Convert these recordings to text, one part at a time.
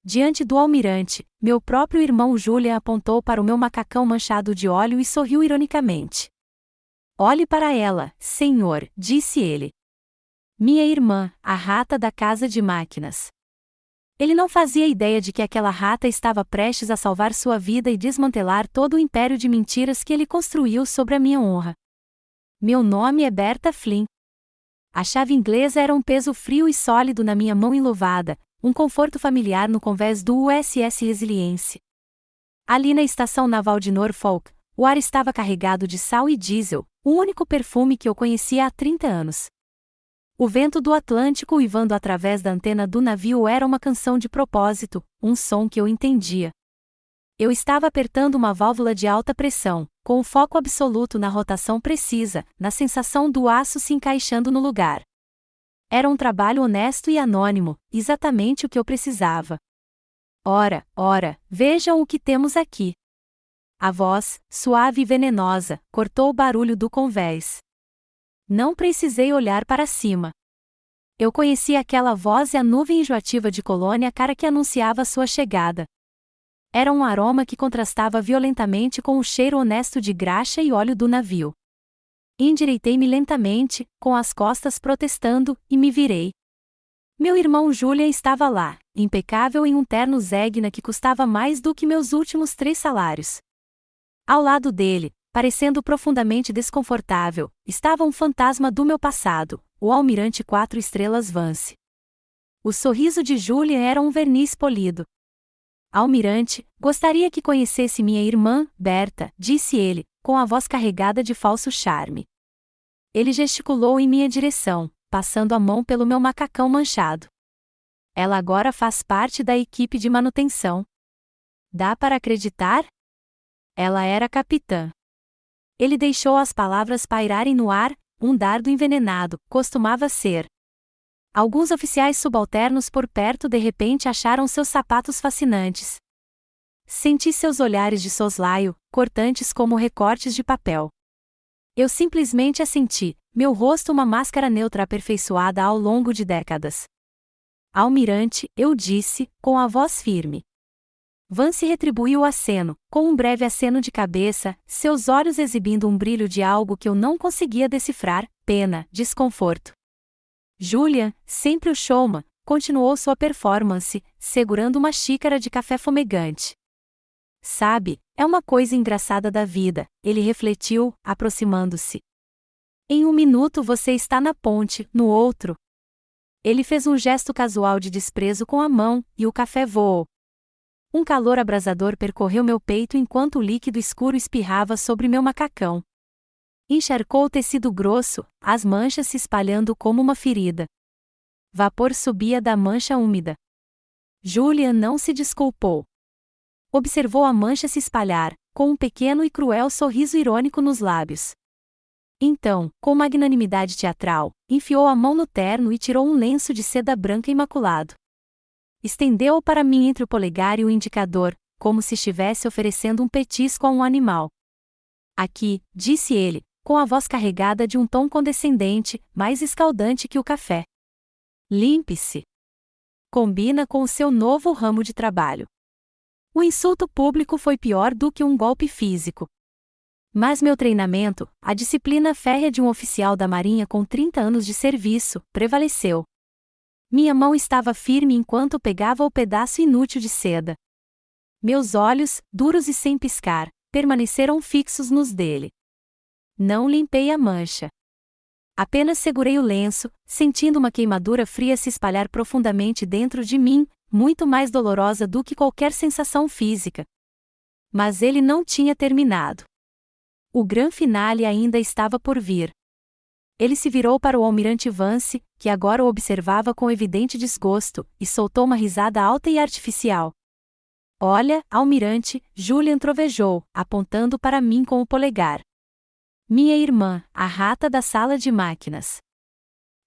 diante do almirante, meu próprio irmão Julian apontou para o meu macacão manchado de óleo e sorriu ironicamente. Olhe para ela, senhor, disse ele. Minha irmã, a rata da casa de máquinas. Ele não fazia ideia de que aquela rata estava prestes a salvar sua vida e desmantelar todo o império de mentiras que ele construiu sobre a minha honra. Meu nome é Berta Flynn. A chave inglesa era um peso frio e sólido na minha mão enluvada, um conforto familiar no convés do USS Resilience. Ali na estação naval de Norfolk, o ar estava carregado de sal e diesel, o único perfume que eu conhecia há 30 anos. O vento do Atlântico uivando através da antena do navio era uma canção de propósito, um som que eu entendia. Eu estava apertando uma válvula de alta pressão, com o foco absoluto na rotação precisa, na sensação do aço se encaixando no lugar. Era um trabalho honesto e anônimo, exatamente o que eu precisava. Ora, vejam o que temos aqui. A voz, suave e venenosa, cortou o barulho do convés. Não precisei olhar para cima. Eu conhecia aquela voz e a nuvem enjoativa de colônia cara que anunciava sua chegada. Era um aroma que contrastava violentamente com o cheiro honesto de graxa e óleo do navio. Endireitei-me lentamente, com as costas protestando, e me virei. Meu irmão Julian estava lá, impecável em um terno Zegna que custava mais do que meus últimos 3 salários. Ao lado dele, parecendo profundamente desconfortável, estava um fantasma do meu passado, o almirante 4 estrelas Vance. O sorriso de Julian era um verniz polido. Almirante, gostaria que conhecesse minha irmã, Berta, disse ele, com a voz carregada de falso charme. Ele gesticulou em minha direção, passando a mão pelo meu macacão manchado. Ela agora faz parte da equipe de manutenção. Dá para acreditar? Ela era capitã. Ele deixou as palavras pairarem no ar, um dardo envenenado, costumava ser. Alguns oficiais subalternos por perto de repente acharam seus sapatos fascinantes. Senti seus olhares de soslaio, cortantes como recortes de papel. Eu simplesmente assenti, meu rosto uma máscara neutra aperfeiçoada ao longo de décadas. Almirante, eu disse, com a voz firme. Vance retribuiu o aceno, com um breve aceno de cabeça, seus olhos exibindo um brilho de algo que eu não conseguia decifrar, pena, desconforto. Julian, sempre o showman, continuou sua performance, segurando uma xícara de café fumegante. Sabe, é uma coisa engraçada da vida, ele refletiu, aproximando-se. Em 1 minuto você está na ponte, no outro. Ele fez um gesto casual de desprezo com a mão, e o café voou. Um calor abrasador percorreu meu peito enquanto o líquido escuro espirrava sobre meu macacão. Encharcou o tecido grosso, as manchas se espalhando como uma ferida. Vapor subia da mancha úmida. Julian não se desculpou. Observou a mancha se espalhar, com um pequeno e cruel sorriso irônico nos lábios. Então, com magnanimidade teatral, enfiou a mão no terno e tirou um lenço de seda branca imaculado. Estendeu-o para mim entre o polegar e o indicador, como se estivesse oferecendo um petisco a um animal. Aqui, disse ele, com a voz carregada de um tom condescendente, mais escaldante que o café. Limpe-se. Combina com o seu novo ramo de trabalho. O insulto público foi pior do que um golpe físico. Mas meu treinamento, a disciplina férrea de um oficial da Marinha com 30 anos de serviço, prevaleceu. Minha mão estava firme enquanto pegava o pedaço inútil de seda. Meus olhos, duros e sem piscar, permaneceram fixos nos dele. Não limpei a mancha. Apenas segurei o lenço, sentindo uma queimadura fria se espalhar profundamente dentro de mim, muito mais dolorosa do que qualquer sensação física. Mas ele não tinha terminado. O grande finale ainda estava por vir. Ele se virou para o almirante Vance, que agora o observava com evidente desgosto, e soltou uma risada alta e artificial. Olha, almirante, Julian trovejou, apontando para mim com o polegar. Minha irmã, a rata da sala de máquinas.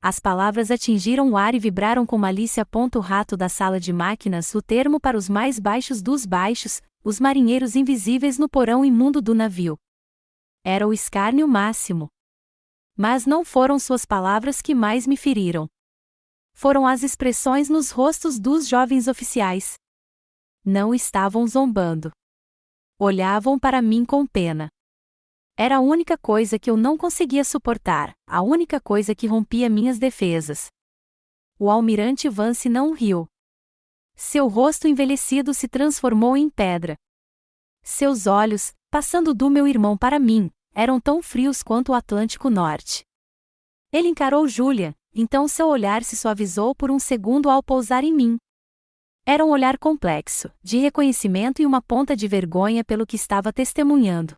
As palavras atingiram o ar e vibraram com malícia. O rato da sala de máquinas, o termo para os mais baixos dos baixos, os marinheiros invisíveis no porão imundo do navio. Era o escárnio máximo. Mas não foram suas palavras que mais me feriram. Foram as expressões nos rostos dos jovens oficiais. Não estavam zombando. Olhavam para mim com pena. Era a única coisa que eu não conseguia suportar, a única coisa que rompia minhas defesas. O almirante Vance não riu. Seu rosto envelhecido se transformou em pedra. Seus olhos, passando do meu irmão para mim, eram tão frios quanto o Atlântico Norte. Ele encarou Julia, então seu olhar se suavizou por um segundo ao pousar em mim. Era um olhar complexo, de reconhecimento e uma ponta de vergonha pelo que estava testemunhando.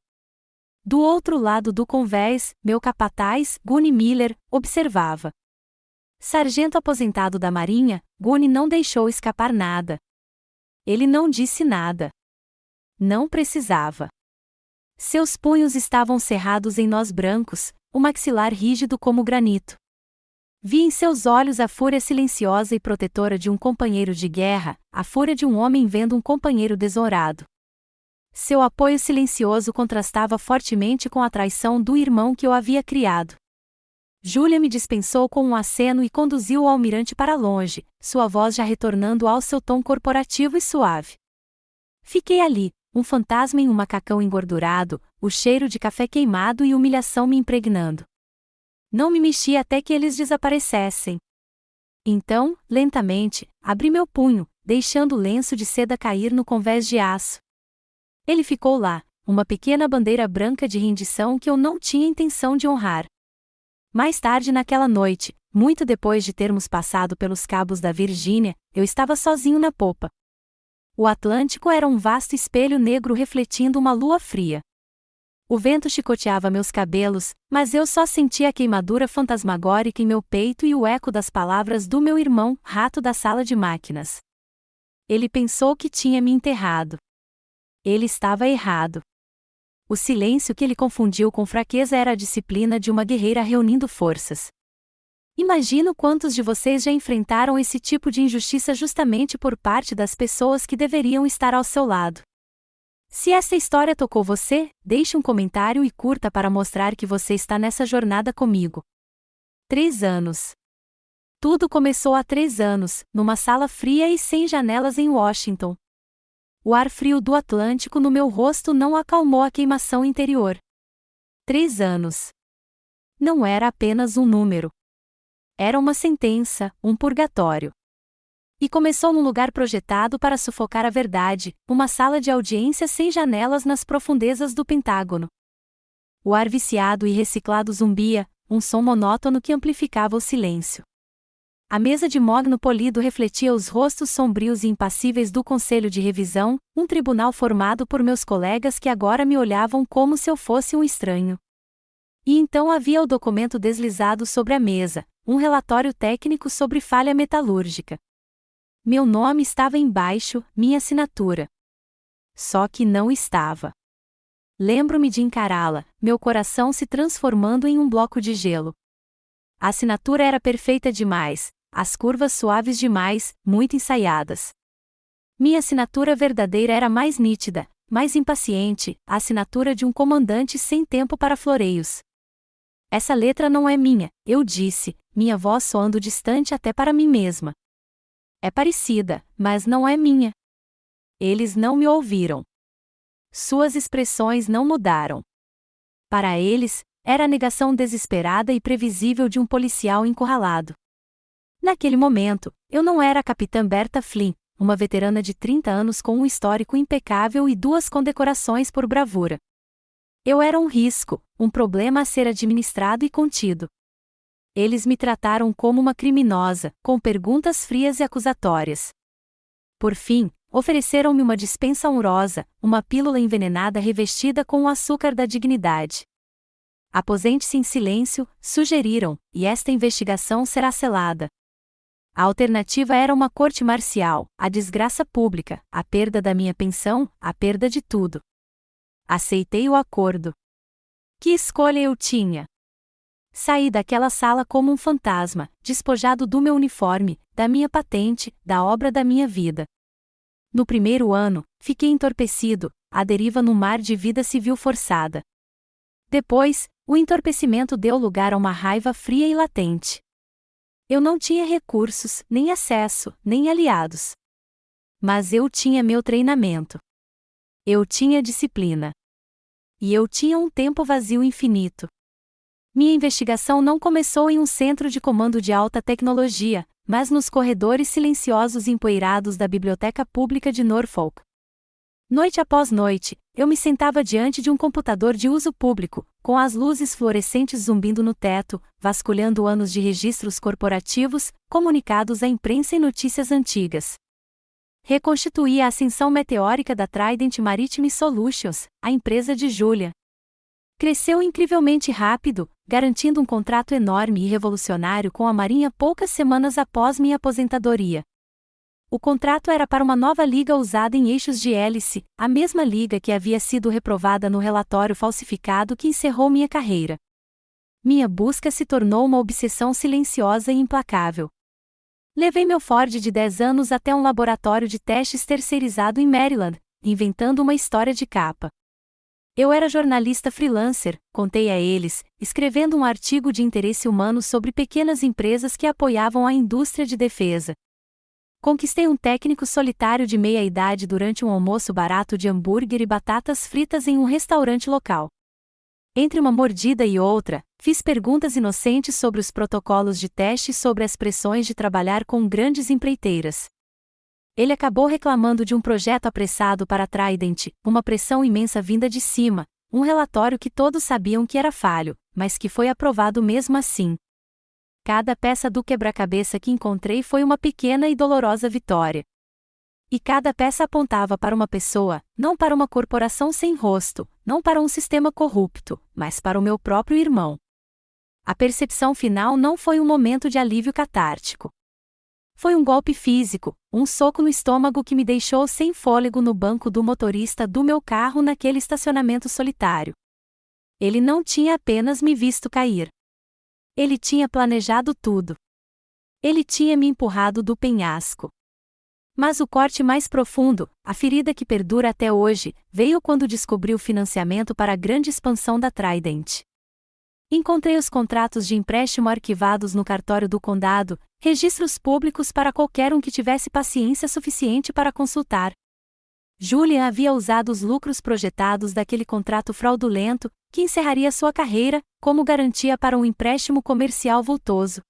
Do outro lado do convés, meu capataz, Gunny Miller, observava. Sargento aposentado da Marinha, Gunny não deixou escapar nada. Ele não disse nada. Não precisava. Seus punhos estavam cerrados em nós brancos, o maxilar rígido como granito. Vi em seus olhos a fúria silenciosa e protetora de um companheiro de guerra, a fúria de um homem vendo um companheiro desonrado. Seu apoio silencioso contrastava fortemente com a traição do irmão que eu havia criado. Julia me dispensou com um aceno e conduziu o almirante para longe, sua voz já retornando ao seu tom corporativo e suave. Fiquei ali, um fantasma em um macacão engordurado, o cheiro de café queimado e humilhação me impregnando. Não me mexi até que eles desaparecessem. Então, lentamente, abri meu punho, deixando o lenço de seda cair no convés de aço. Ele ficou lá, uma pequena bandeira branca de rendição que eu não tinha intenção de honrar. Mais tarde naquela noite, muito depois de termos passado pelos cabos da Virgínia, eu estava sozinho na popa. O Atlântico era um vasto espelho negro refletindo uma lua fria. O vento chicoteava meus cabelos, mas eu só sentia a queimadura fantasmagórica em meu peito e o eco das palavras do meu irmão, rato da sala de máquinas. Ele pensou que tinha me enterrado. Ele estava errado. O silêncio que ele confundiu com fraqueza era a disciplina de uma guerreira reunindo forças. Imagino quantos de vocês já enfrentaram esse tipo de injustiça justamente por parte das pessoas que deveriam estar ao seu lado. Se essa história tocou você, deixe um comentário e curta para mostrar que você está nessa jornada comigo. 3 anos. Tudo começou há 3 anos, numa sala fria e sem janelas em Washington. O ar frio do Atlântico no meu rosto não acalmou a queimação interior. 3 anos. Não era apenas um número. Era uma sentença, um purgatório. E começou num lugar projetado para sufocar a verdade, uma sala de audiência sem janelas nas profundezas do Pentágono. O ar viciado e reciclado zumbia, um som monótono que amplificava o silêncio. A mesa de mogno polido refletia os rostos sombrios e impassíveis do Conselho de Revisão, um tribunal formado por meus colegas que agora me olhavam como se eu fosse um estranho. E então havia o documento deslizado sobre a mesa, um relatório técnico sobre falha metalúrgica. Meu nome estava embaixo, minha assinatura. Só que não estava. Lembro-me de encará-la, meu coração se transformando em um bloco de gelo. A assinatura era perfeita demais, as curvas suaves demais, muito ensaiadas. Minha assinatura verdadeira era mais nítida, mais impaciente, a assinatura de um comandante sem tempo para floreios. Essa letra não é minha, eu disse, minha voz soando distante até para mim mesma. É parecida, mas não é minha. Eles não me ouviram. Suas expressões não mudaram. Para eles, era a negação desesperada e previsível de um policial encurralado. Naquele momento, eu não era a capitã Berta Flynn, uma veterana de 30 anos com um histórico impecável e 2 condecorações por bravura. Eu era um risco, um problema a ser administrado e contido. Eles me trataram como uma criminosa, com perguntas frias e acusatórias. Por fim, ofereceram-me uma dispensa honrosa, uma pílula envenenada revestida com o açúcar da dignidade. Aposente-se em silêncio, sugeriram, e esta investigação será selada. A alternativa era uma corte marcial, a desgraça pública, a perda da minha pensão, a perda de tudo. Aceitei o acordo. Que escolha eu tinha? Saí daquela sala como um fantasma, despojado do meu uniforme, da minha patente, da obra da minha vida. No primeiro ano, fiquei entorpecido, à deriva no mar de vida civil forçada. Depois, o entorpecimento deu lugar a uma raiva fria e latente. Eu não tinha recursos, nem acesso, nem aliados. Mas eu tinha meu treinamento. Eu tinha disciplina. E eu tinha um tempo vazio infinito. Minha investigação não começou em um centro de comando de alta tecnologia, mas nos corredores silenciosos e empoeirados da Biblioteca Pública de Norfolk. Noite após noite, eu me sentava diante de um computador de uso público, com as luzes fluorescentes zumbindo no teto, vasculhando anos de registros corporativos, comunicados à imprensa e notícias antigas. Reconstituía a ascensão meteórica da Trident Maritime Solutions, a empresa de Julia. Cresceu incrivelmente rápido, garantindo um contrato enorme e revolucionário com a Marinha poucas semanas após minha aposentadoria. O contrato era para uma nova liga usada em eixos de hélice, a mesma liga que havia sido reprovada no relatório falsificado que encerrou minha carreira. Minha busca se tornou uma obsessão silenciosa e implacável. Levei meu Ford de 10 anos até um laboratório de testes terceirizado em Maryland, inventando uma história de capa. Eu era jornalista freelancer, contei a eles, escrevendo um artigo de interesse humano sobre pequenas empresas que apoiavam a indústria de defesa. Conquistei um técnico solitário de meia-idade durante um almoço barato de hambúrguer e batatas fritas em um restaurante local. Entre uma mordida e outra, fiz perguntas inocentes sobre os protocolos de teste e sobre as pressões de trabalhar com grandes empreiteiras. Ele acabou reclamando de um projeto apressado para a Trident, uma pressão imensa vinda de cima, um relatório que todos sabiam que era falho, mas que foi aprovado mesmo assim. Cada peça do quebra-cabeça que encontrei foi uma pequena e dolorosa vitória. E cada peça apontava para uma pessoa, não para uma corporação sem rosto, não para um sistema corrupto, mas para o meu próprio irmão. A percepção final não foi um momento de alívio catártico. Foi um golpe físico, um soco no estômago que me deixou sem fôlego no banco do motorista do meu carro naquele estacionamento solitário. Ele não tinha apenas me visto cair. Ele tinha planejado tudo. Ele tinha me empurrado do penhasco. Mas o corte mais profundo, a ferida que perdura até hoje, veio quando descobri o financiamento para a grande expansão da Trident. Encontrei os contratos de empréstimo arquivados no cartório do condado, registros públicos para qualquer um que tivesse paciência suficiente para consultar. Julian havia usado os lucros projetados daquele contrato fraudulento, que encerraria sua carreira, como garantia para um empréstimo comercial vultoso.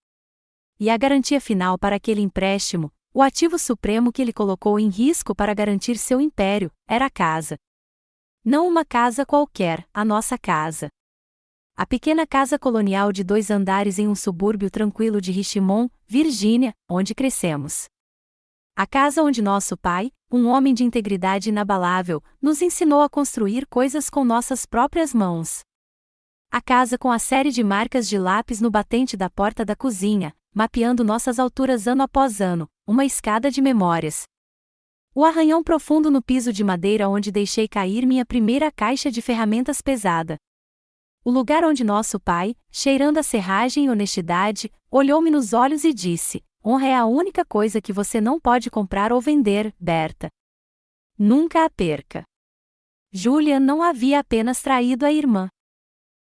E a garantia final para aquele empréstimo, o ativo supremo que ele colocou em risco para garantir seu império, era a casa. Não uma casa qualquer, a nossa casa. A pequena casa colonial de 2 andares em um subúrbio tranquilo de Richmond, Virgínia, onde crescemos. A casa onde nosso pai, um homem de integridade inabalável, nos ensinou a construir coisas com nossas próprias mãos. A casa com a série de marcas de lápis no batente da porta da cozinha, mapeando nossas alturas ano após ano, uma escada de memórias. O arranhão profundo no piso de madeira onde deixei cair minha primeira caixa de ferramentas pesada. O lugar onde nosso pai, cheirando a serragem e honestidade, olhou-me nos olhos e disse: honra é a única coisa que você não pode comprar ou vender, Berta. Nunca a perca. Julian não havia apenas traído a irmã.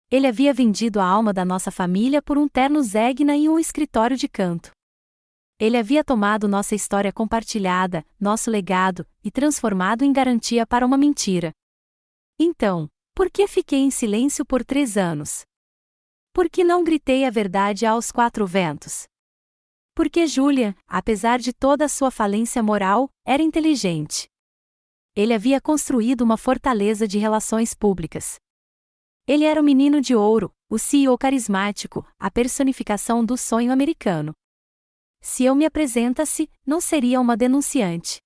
Ele havia vendido a alma da nossa família por um terno Zegna e um escritório de canto. Ele havia tomado nossa história compartilhada, nosso legado, e transformado em garantia para uma mentira. Então, por que fiquei em silêncio por 3 anos? Por que não gritei a verdade aos 4 ventos? Porque Julian, apesar de toda a sua falência moral, era inteligente. Ele havia construído uma fortaleza de relações públicas. Ele era o menino de ouro, o CEO carismático, a personificação do sonho americano. Se eu me apresentasse, não seria uma denunciante.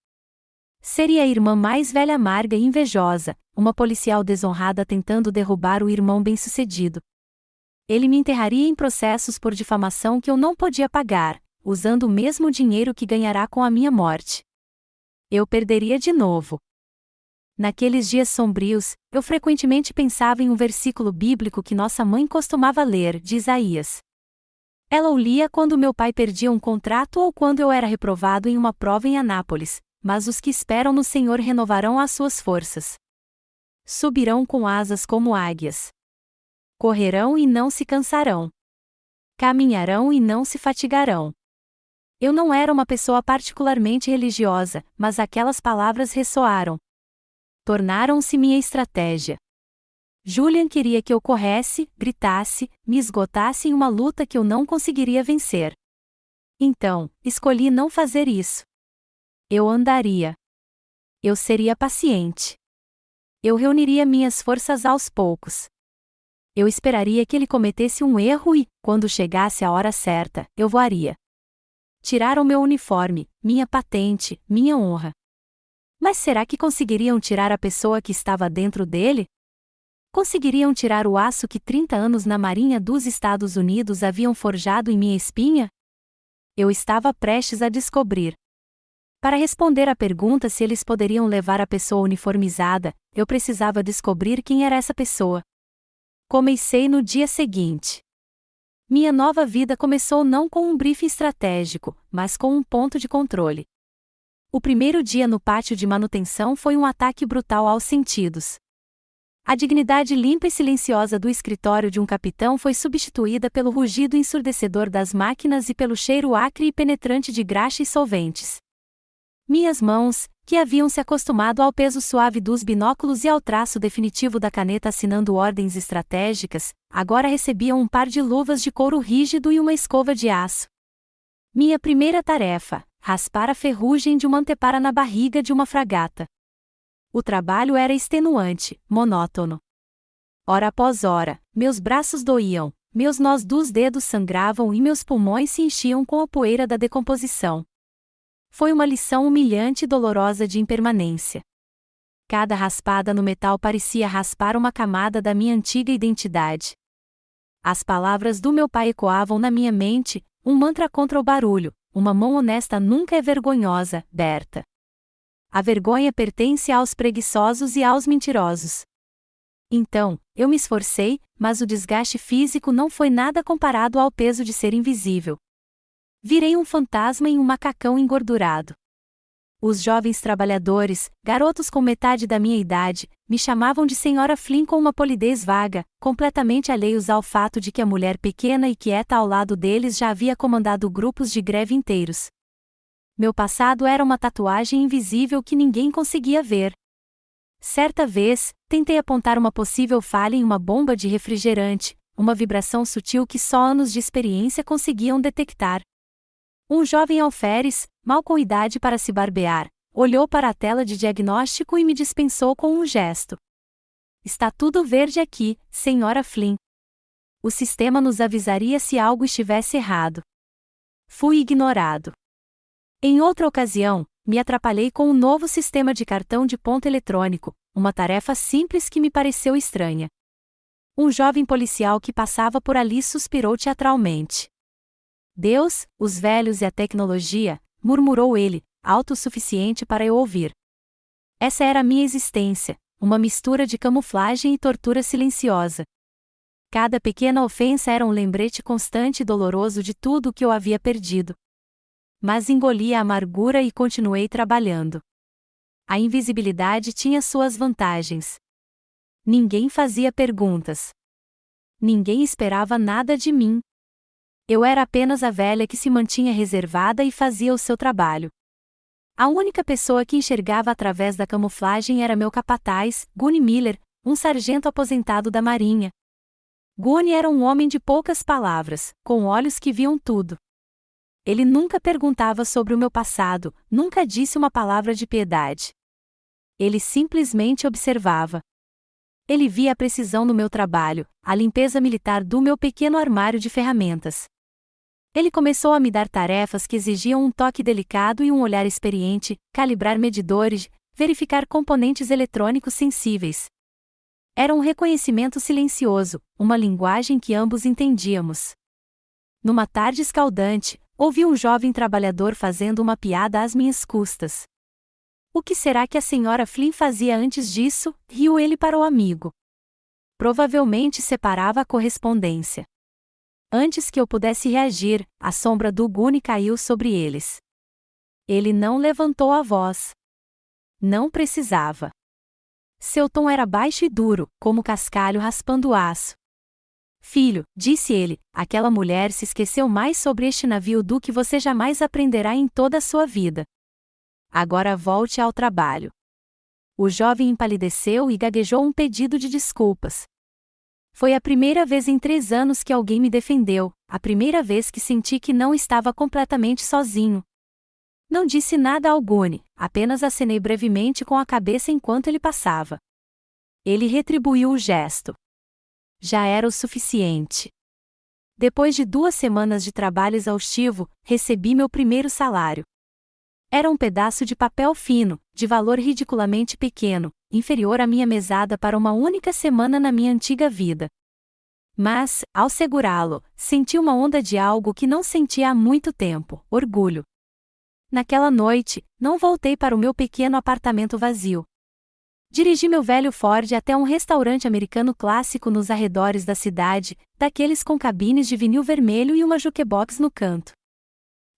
Seria a irmã mais velha amarga e invejosa, uma policial desonrada tentando derrubar o irmão bem-sucedido. Ele me enterraria em processos por difamação que eu não podia pagar, usando o mesmo dinheiro que ganhará com a minha morte. Eu perderia de novo. Naqueles dias sombrios, eu frequentemente pensava em um versículo bíblico que nossa mãe costumava ler, de Isaías. Ela o lia quando meu pai perdia um contrato ou quando eu era reprovado em uma prova em Anápolis, mas os que esperam no Senhor renovarão as suas forças. Subirão com asas como águias. Correrão e não se cansarão. Caminharão e não se fatigarão. Eu não era uma pessoa particularmente religiosa, mas aquelas palavras ressoaram. Tornaram-se minha estratégia. Julian queria que eu corresse, gritasse, me esgotasse em uma luta que eu não conseguiria vencer. Então, escolhi não fazer isso. Eu andaria. Eu seria paciente. Eu reuniria minhas forças aos poucos. Eu esperaria que ele cometesse um erro e, quando chegasse a hora certa, eu voaria. Tiraram meu uniforme, minha patente, minha honra. Mas será que conseguiriam tirar a pessoa que estava dentro dele? Conseguiriam tirar o aço que 30 anos na Marinha dos Estados Unidos haviam forjado em minha espinha? Eu estava prestes a descobrir. Para responder à pergunta se eles poderiam levar a pessoa uniformizada, eu precisava descobrir quem era essa pessoa. Comecei no dia seguinte. Minha nova vida começou não com um briefing estratégico, mas com um ponto de controle. O primeiro dia no pátio de manutenção foi um ataque brutal aos sentidos. A dignidade limpa e silenciosa do escritório de um capitão foi substituída pelo rugido ensurdecedor das máquinas e pelo cheiro acre e penetrante de graxa e solventes. Minhas mãos, que haviam se acostumado ao peso suave dos binóculos e ao traço definitivo da caneta assinando ordens estratégicas, agora recebiam um par de luvas de couro rígido e uma escova de aço. Minha primeira tarefa: raspar a ferrugem de uma antepara na barriga de uma fragata. O trabalho era extenuante, monótono. Hora após hora, meus braços doíam, meus nós dos dedos sangravam e meus pulmões se enchiam com a poeira da decomposição. Foi uma lição humilhante e dolorosa de impermanência. Cada raspada no metal parecia raspar uma camada da minha antiga identidade. As palavras do meu pai ecoavam na minha mente, um mantra contra o barulho: uma mão honesta nunca é vergonhosa, Berta. A vergonha pertence aos preguiçosos e aos mentirosos. Então, eu me esforcei, mas o desgaste físico não foi nada comparado ao peso de ser invisível. Virei um fantasma em um macacão engordurado. Os jovens trabalhadores, garotos com metade da minha idade, me chamavam de Senhora Flynn com uma polidez vaga, completamente alheios ao fato de que a mulher pequena e quieta ao lado deles já havia comandado grupos de greve inteiros. Meu passado era uma tatuagem invisível que ninguém conseguia ver. Certa vez, tentei apontar uma possível falha em uma bomba de refrigerante, uma vibração sutil que só anos de experiência conseguiam detectar. Um jovem alferes, mal com idade para se barbear, olhou para a tela de diagnóstico e me dispensou com um gesto. Está tudo verde aqui, Senhora Flynn. O sistema nos avisaria se algo estivesse errado. Fui ignorado. Em outra ocasião, me atrapalhei com um novo sistema de cartão de ponto eletrônico, uma tarefa simples que me pareceu estranha. Um jovem policial que passava por ali suspirou teatralmente. Deus, os velhos e a tecnologia, murmurou ele, autossuficiente para eu ouvir. Essa era a minha existência, uma mistura de camuflagem e tortura silenciosa. Cada pequena ofensa era um lembrete constante e doloroso de tudo o que eu havia perdido. Mas engoli a amargura e continuei trabalhando. A invisibilidade tinha suas vantagens. Ninguém fazia perguntas. Ninguém esperava nada de mim. Eu era apenas a velha que se mantinha reservada e fazia o seu trabalho. A única pessoa que enxergava através da camuflagem era meu capataz, Gunny Miller, um sargento aposentado da Marinha. Gunny era um homem de poucas palavras, com olhos que viam tudo. Ele nunca perguntava sobre o meu passado, nunca disse uma palavra de piedade. Ele simplesmente observava. Ele via a precisão no meu trabalho, a limpeza militar do meu pequeno armário de ferramentas. Ele começou a me dar tarefas que exigiam um toque delicado e um olhar experiente, calibrar medidores, verificar componentes eletrônicos sensíveis. Era um reconhecimento silencioso, uma linguagem que ambos entendíamos. Numa tarde escaldante, ouvi um jovem trabalhador fazendo uma piada às minhas custas. O que será que a senhora Flynn fazia antes disso? Riu ele para o amigo. Provavelmente separava a correspondência. Antes que eu pudesse reagir, a sombra do Gunny caiu sobre eles. Ele não levantou a voz. Não precisava. Seu tom era baixo e duro, como cascalho raspando aço. Filho, disse ele, aquela mulher se esqueceu mais sobre este navio do que você jamais aprenderá em toda a sua vida. Agora volte ao trabalho. O jovem empalideceu e gaguejou um pedido de desculpas. Foi a primeira vez em 3 anos que alguém me defendeu, a primeira vez que senti que não estava completamente sozinho. Não disse nada ao Gune, apenas acenei brevemente com a cabeça enquanto ele passava. Ele retribuiu o gesto. Já era o suficiente. Depois de 2 semanas de trabalho exaustivo, recebi meu primeiro salário. Era um pedaço de papel fino, de valor ridiculamente pequeno, inferior à minha mesada para uma única semana na minha antiga vida. Mas, ao segurá-lo, senti uma onda de algo que não sentia há muito tempo: orgulho. Naquela noite, não voltei para o meu pequeno apartamento vazio. Dirigi meu velho Ford até um restaurante americano clássico nos arredores da cidade, daqueles com cabines de vinil vermelho e uma jukebox no canto.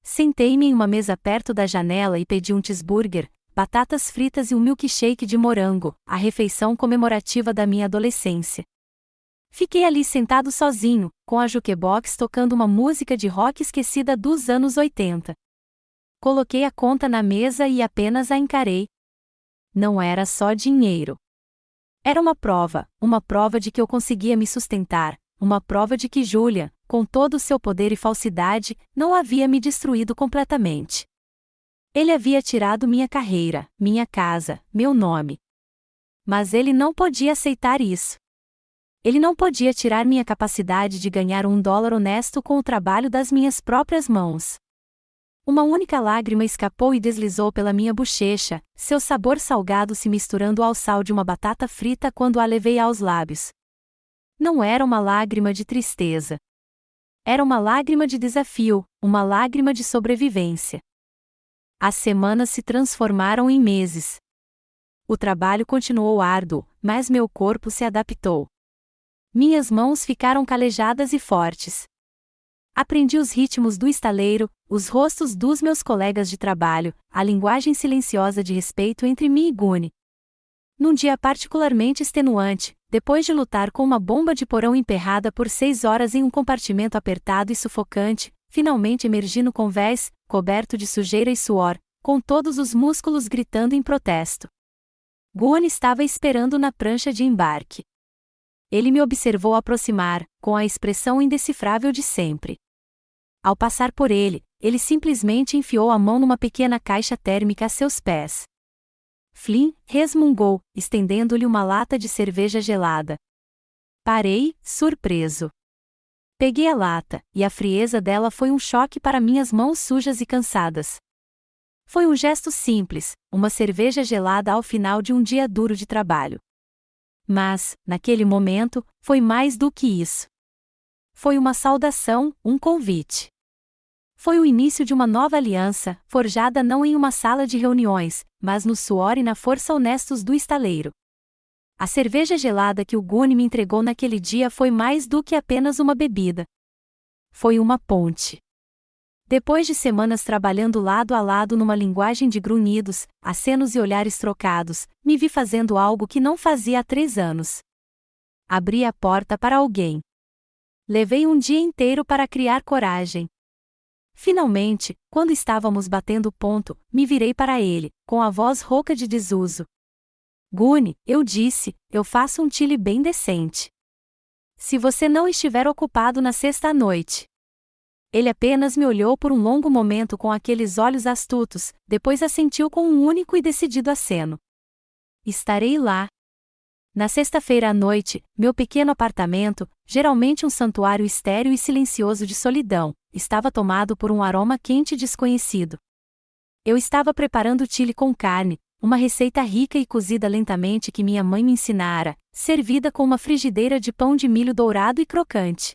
Sentei-me em uma mesa perto da janela e pedi um cheeseburger, batatas fritas e um milkshake de morango, a refeição comemorativa da minha adolescência. Fiquei ali sentado sozinho, com a jukebox tocando uma música de rock esquecida dos anos 80. Coloquei a conta na mesa e apenas a encarei. Não era só dinheiro. Era uma prova de que eu conseguia me sustentar, uma prova de que Julia, com todo o seu poder e falsidade, não havia me destruído completamente. Ele havia tirado minha carreira, minha casa, meu nome. Mas ele não podia aceitar isso. Ele não podia tirar minha capacidade de ganhar $1 honesto com o trabalho das minhas próprias mãos. Uma única lágrima escapou e deslizou pela minha bochecha, seu sabor salgado se misturando ao sal de uma batata frita quando a levei aos lábios. Não era uma lágrima de tristeza. Era uma lágrima de desafio, uma lágrima de sobrevivência. As semanas se transformaram em meses. O trabalho continuou árduo, mas meu corpo se adaptou. Minhas mãos ficaram calejadas e fortes. Aprendi os ritmos do estaleiro, os rostos dos meus colegas de trabalho, a linguagem silenciosa de respeito entre mim e Gune. Num dia particularmente extenuante, depois de lutar com uma bomba de porão emperrada por 6 horas em um compartimento apertado e sufocante, finalmente emergi no convés, coberto de sujeira e suor, com todos os músculos gritando em protesto. Gune estava esperando na prancha de embarque. Ele me observou aproximar, com a expressão indecifrável de sempre. Ao passar por ele, ele simplesmente enfiou a mão numa pequena caixa térmica a seus pés. Flynn resmungou, estendendo-lhe uma lata de cerveja gelada. Parei, surpreso. Peguei a lata, e a frieza dela foi um choque para minhas mãos sujas e cansadas. Foi um gesto simples, uma cerveja gelada ao final de um dia duro de trabalho. Mas, naquele momento, foi mais do que isso. Foi uma saudação, um convite. Foi o início de uma nova aliança, forjada não em uma sala de reuniões, mas no suor e na força honestos do estaleiro. A cerveja gelada que o Gune me entregou naquele dia foi mais do que apenas uma bebida. Foi uma ponte. Depois de semanas trabalhando lado a lado numa linguagem de grunhidos, acenos e olhares trocados, me vi fazendo algo que não fazia há 3 anos. Abri a porta para alguém. Levei um dia inteiro para criar coragem. Finalmente, quando estávamos batendo ponto, me virei para ele, com a voz rouca de desuso. Gune, eu disse, eu faço um chili bem decente. Se você não estiver ocupado na sexta noite. Ele apenas me olhou por um longo momento com aqueles olhos astutos, depois assentiu com um único e decidido aceno. Estarei lá. Na sexta-feira à noite, meu pequeno apartamento, geralmente um santuário estéril e silencioso de solidão, estava tomado por um aroma quente desconhecido. Eu estava preparando chili com carne, uma receita rica e cozida lentamente que minha mãe me ensinara, servida com uma frigideira de pão de milho dourado e crocante.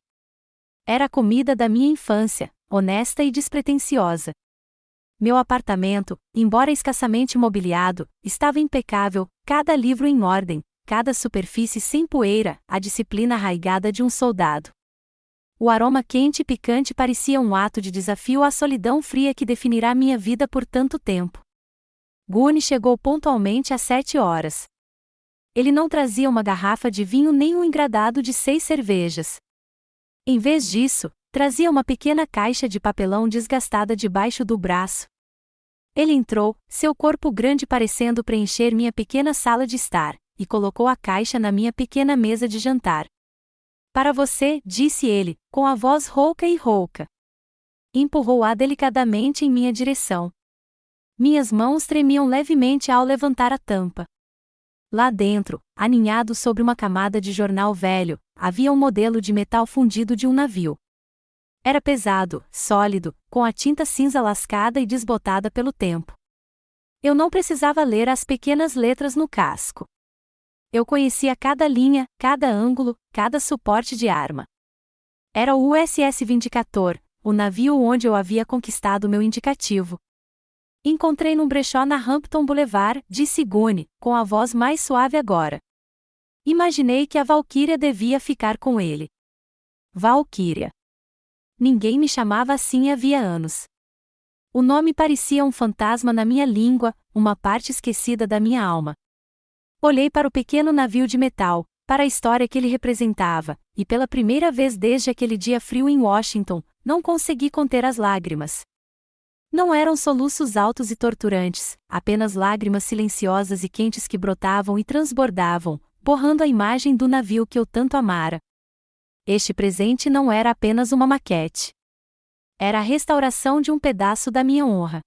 Era a comida da minha infância, honesta e despretensiosa. Meu apartamento, embora escassamente mobiliado, estava impecável, cada livro em ordem, cada superfície sem poeira, a disciplina arraigada de um soldado. O aroma quente e picante parecia um ato de desafio à solidão fria que definirá minha vida por tanto tempo. Gune chegou pontualmente às 7 horas. Ele não trazia uma garrafa de vinho nem um engradado de 6 cervejas. Em vez disso, trazia uma pequena caixa de papelão desgastada debaixo do braço. Ele entrou, seu corpo grande parecendo preencher minha pequena sala de estar, e colocou a caixa na minha pequena mesa de jantar. Para você, disse ele, com a voz rouca e rouca. Empurrou-a delicadamente em minha direção. Minhas mãos tremiam levemente ao levantar a tampa. Lá dentro, aninhado sobre uma camada de jornal velho, havia um modelo de metal fundido de um navio. Era pesado, sólido, com a tinta cinza lascada e desbotada pelo tempo. Eu não precisava ler as pequenas letras no casco. Eu conhecia cada linha, cada ângulo, cada suporte de arma. Era o USS Vindicator, o navio onde eu havia conquistado meu indicativo. Encontrei num brechó na Hampton Boulevard, disse Gunny, com a voz mais suave agora. Imaginei que a Valquíria devia ficar com ele. Valquíria. Ninguém me chamava assim havia anos. O nome parecia um fantasma na minha língua, uma parte esquecida da minha alma. Olhei para o pequeno navio de metal, para a história que ele representava, e pela primeira vez desde aquele dia frio em Washington, não consegui conter as lágrimas. Não eram soluços altos e torturantes, apenas lágrimas silenciosas e quentes que brotavam e transbordavam, borrando a imagem do navio que eu tanto amara. Este presente não era apenas uma maquete. Era a restauração de um pedaço da minha honra.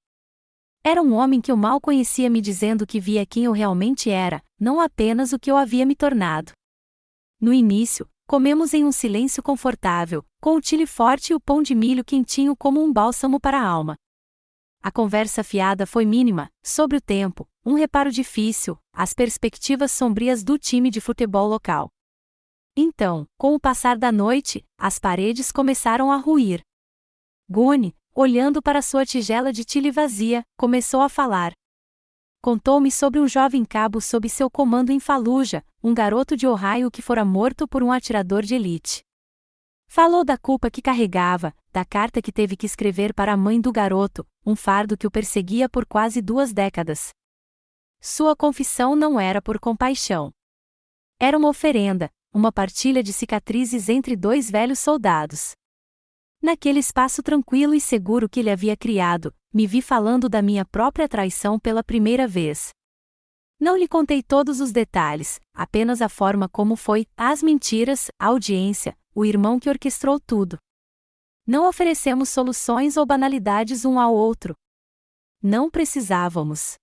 Era um homem que eu mal conhecia me dizendo que via quem eu realmente era, não apenas o que eu havia me tornado. No início, comemos em um silêncio confortável, com o chile forte e o pão de milho quentinho como um bálsamo para a alma. A conversa fiada foi mínima, sobre o tempo, um reparo difícil, as perspectivas sombrias do time de futebol local. Então, com o passar da noite, as paredes começaram a ruir. Gunny, olhando para sua tigela de chile vazia, começou a falar. Contou-me sobre um jovem cabo sob seu comando em Fallujah, um garoto de Ohio que fora morto por um atirador de elite. Falou da culpa que carregava, da carta que teve que escrever para a mãe do garoto, um fardo que o perseguia por quase 2 décadas. Sua confissão não era por compaixão. Era uma oferenda, uma partilha de cicatrizes entre 2 velhos soldados. Naquele espaço tranquilo e seguro que ele havia criado, me vi falando da minha própria traição pela primeira vez. Não lhe contei todos os detalhes, apenas a forma como foi, as mentiras, a audiência, o irmão que orquestrou tudo. Não oferecemos soluções ou banalidades um ao outro. Não precisávamos.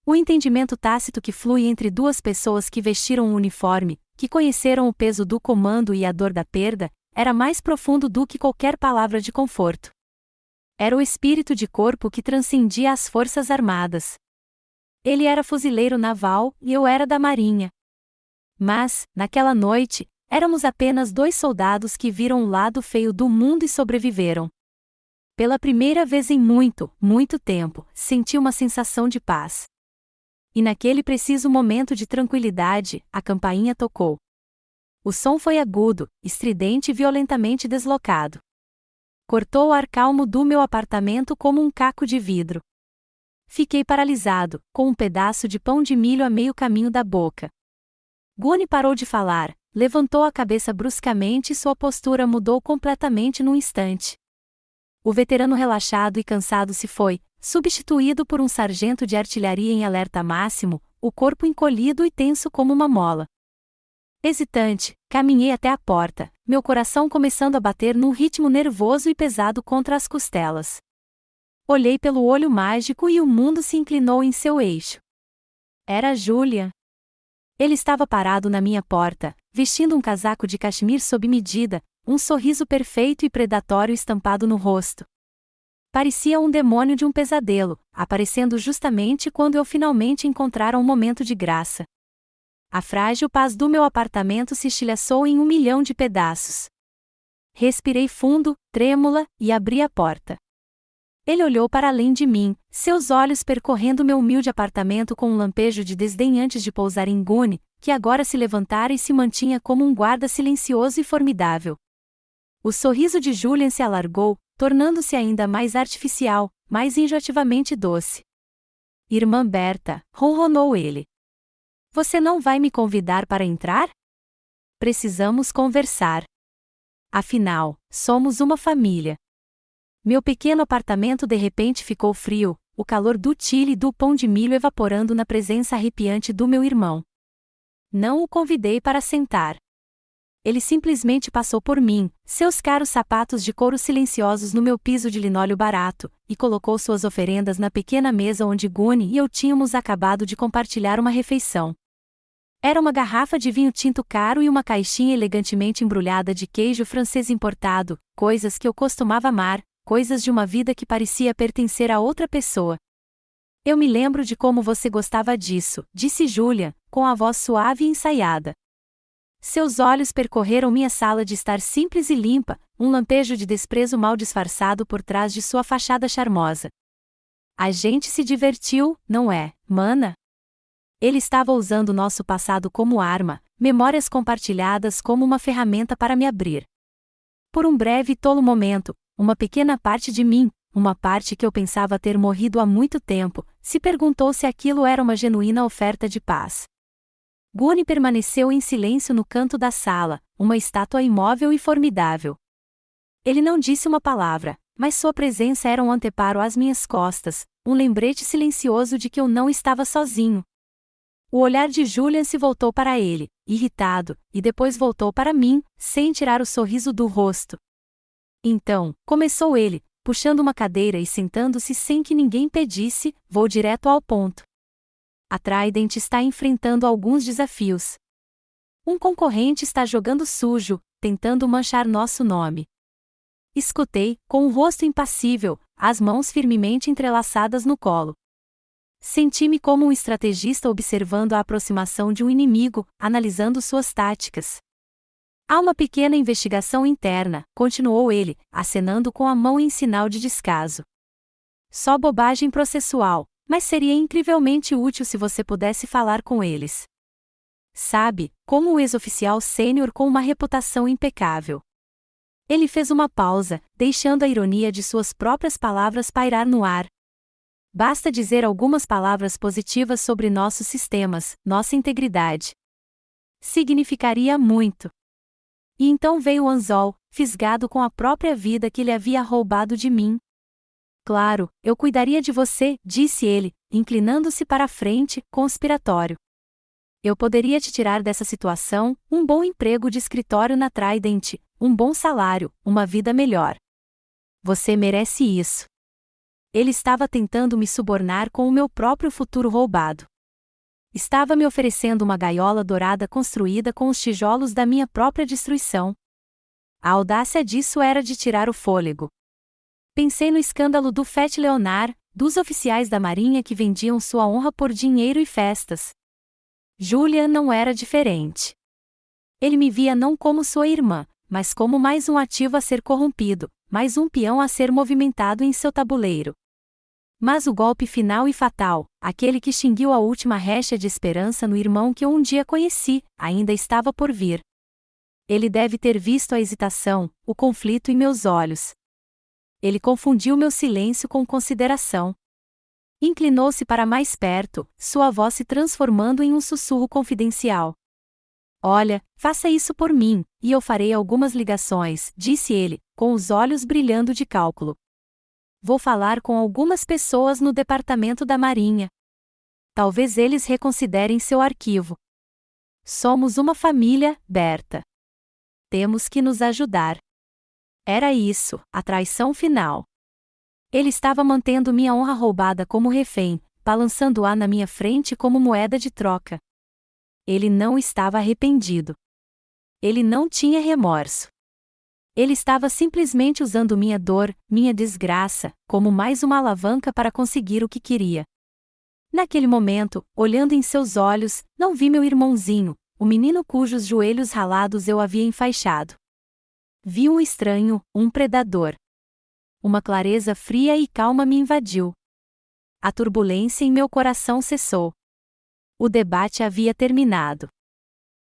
O entendimento tácito que flui entre 2 pessoas que vestiram um uniforme, que conheceram o peso do comando e a dor da perda, era mais profundo do que qualquer palavra de conforto. Era o espírito de corpo que transcendia as forças armadas. Ele era fuzileiro naval e eu era da marinha. Mas, naquela noite, éramos apenas 2 soldados que viram o lado feio do mundo e sobreviveram. Pela primeira vez em muito, muito tempo, senti uma sensação de paz. E naquele preciso momento de tranquilidade, a campainha tocou. O som foi agudo, estridente e violentamente deslocado. Cortou o ar calmo do meu apartamento como um caco de vidro. Fiquei paralisado, com um pedaço de pão de milho a meio caminho da boca. Gunny parou de falar, levantou a cabeça bruscamente e sua postura mudou completamente num instante. O veterano relaxado e cansado se foi, substituído por um sargento de artilharia em alerta máximo, o corpo encolhido e tenso como uma mola. Hesitante, caminhei até a porta, meu coração começando a bater num ritmo nervoso e pesado contra as costelas. Olhei pelo olho mágico e o mundo se inclinou em seu eixo. Era Julian. Ele estava parado na minha porta, vestindo um casaco de cachemir sob medida, um sorriso perfeito e predatório estampado no rosto. Parecia um demônio de um pesadelo, aparecendo justamente quando eu finalmente encontrara um momento de graça. A frágil paz do meu apartamento se estilhaçou em 1 milhão de pedaços. Respirei fundo, trêmula, e abri a porta. Ele olhou para além de mim, seus olhos percorrendo meu humilde apartamento com um lampejo de desdém antes de pousar em Gunny, que agora se levantara e se mantinha como um guarda silencioso e formidável. O sorriso de Julian se alargou, tornando-se ainda mais artificial, mais enjoativamente doce. Irmã Berta, ronronou ele. Você não vai me convidar para entrar? Precisamos conversar. Afinal, somos uma família. Meu pequeno apartamento de repente ficou frio, o calor do chile e do pão de milho evaporando na presença arrepiante do meu irmão. Não o convidei para sentar. Ele simplesmente passou por mim, seus caros sapatos de couro silenciosos no meu piso de linóleo barato, e colocou suas oferendas na pequena mesa onde Gunny e eu tínhamos acabado de compartilhar uma refeição. Era uma garrafa de vinho tinto caro e uma caixinha elegantemente embrulhada de queijo francês importado, coisas que eu costumava amar, coisas de uma vida que parecia pertencer a outra pessoa. Eu me lembro de como você gostava disso, disse Julia, com a voz suave e ensaiada. Seus olhos percorreram minha sala de estar simples e limpa, um lampejo de desprezo mal disfarçado por trás de sua fachada charmosa. A gente se divertiu, não é, mana? Ele estava usando nosso passado como arma, memórias compartilhadas como uma ferramenta para me abrir. Por um breve e tolo momento, uma pequena parte de mim, uma parte que eu pensava ter morrido há muito tempo, se perguntou se aquilo era uma genuína oferta de paz. Gunny permaneceu em silêncio no canto da sala, uma estátua imóvel e formidável. Ele não disse uma palavra, mas sua presença era um anteparo às minhas costas, um lembrete silencioso de que eu não estava sozinho. O olhar de Julian se voltou para ele, irritado, e depois voltou para mim, sem tirar o sorriso do rosto. Então, começou ele, puxando uma cadeira e sentando-se sem que ninguém pedisse, vou direto ao ponto. A Trident está enfrentando alguns desafios. Um concorrente está jogando sujo, tentando manchar nosso nome. Escutei, com o rosto impassível, as mãos firmemente entrelaçadas no colo. Senti-me como um estrategista observando a aproximação de um inimigo, analisando suas táticas. Há uma pequena investigação interna, continuou ele, acenando com a mão em sinal de descaso. Só bobagem processual, mas seria incrivelmente útil se você pudesse falar com eles. Sabe, como um ex-oficial sênior com uma reputação impecável. Ele fez uma pausa, deixando a ironia de suas próprias palavras pairar no ar. Basta dizer algumas palavras positivas sobre nossos sistemas, nossa integridade. Significaria muito. E então veio Anzol, fisgado com a própria vida que ele havia roubado de mim. Claro, eu cuidaria de você, disse ele, inclinando-se para a frente, conspiratório. Eu poderia te tirar dessa situação, um bom emprego de escritório na Trident, um bom salário, uma vida melhor. Você merece isso. Ele estava tentando me subornar com o meu próprio futuro roubado. Estava me oferecendo uma gaiola dourada construída com os tijolos da minha própria destruição. A audácia disso era de tirar o fôlego. Pensei no escândalo do Fat Leonard, dos oficiais da Marinha que vendiam sua honra por dinheiro e festas. Julian não era diferente. Ele me via não como sua irmã, mas como mais um ativo a ser corrompido, mais um peão a ser movimentado em seu tabuleiro. Mas o golpe final e fatal, aquele que extinguiu a última recha de esperança no irmão que eu um dia conheci, ainda estava por vir. Ele deve ter visto a hesitação, o conflito em meus olhos. Ele confundiu meu silêncio com consideração. Inclinou-se para mais perto, sua voz se transformando em um sussurro confidencial. Olha, faça isso por mim, e eu farei algumas ligações, disse ele, com os olhos brilhando de cálculo. Vou falar com algumas pessoas no departamento da Marinha. Talvez eles reconsiderem seu arquivo. Somos uma família, Berta. Temos que nos ajudar. Era isso, a traição final. Ele estava mantendo minha honra roubada como refém, balançando-a na minha frente como moeda de troca. Ele não estava arrependido. Ele não tinha remorso. Ele estava simplesmente usando minha dor, minha desgraça, como mais uma alavanca para conseguir o que queria. Naquele momento, olhando em seus olhos, não vi meu irmãozinho, o menino cujos joelhos ralados eu havia enfaixado. Vi um estranho, um predador. Uma clareza fria e calma me invadiu. A turbulência em meu coração cessou. O debate havia terminado.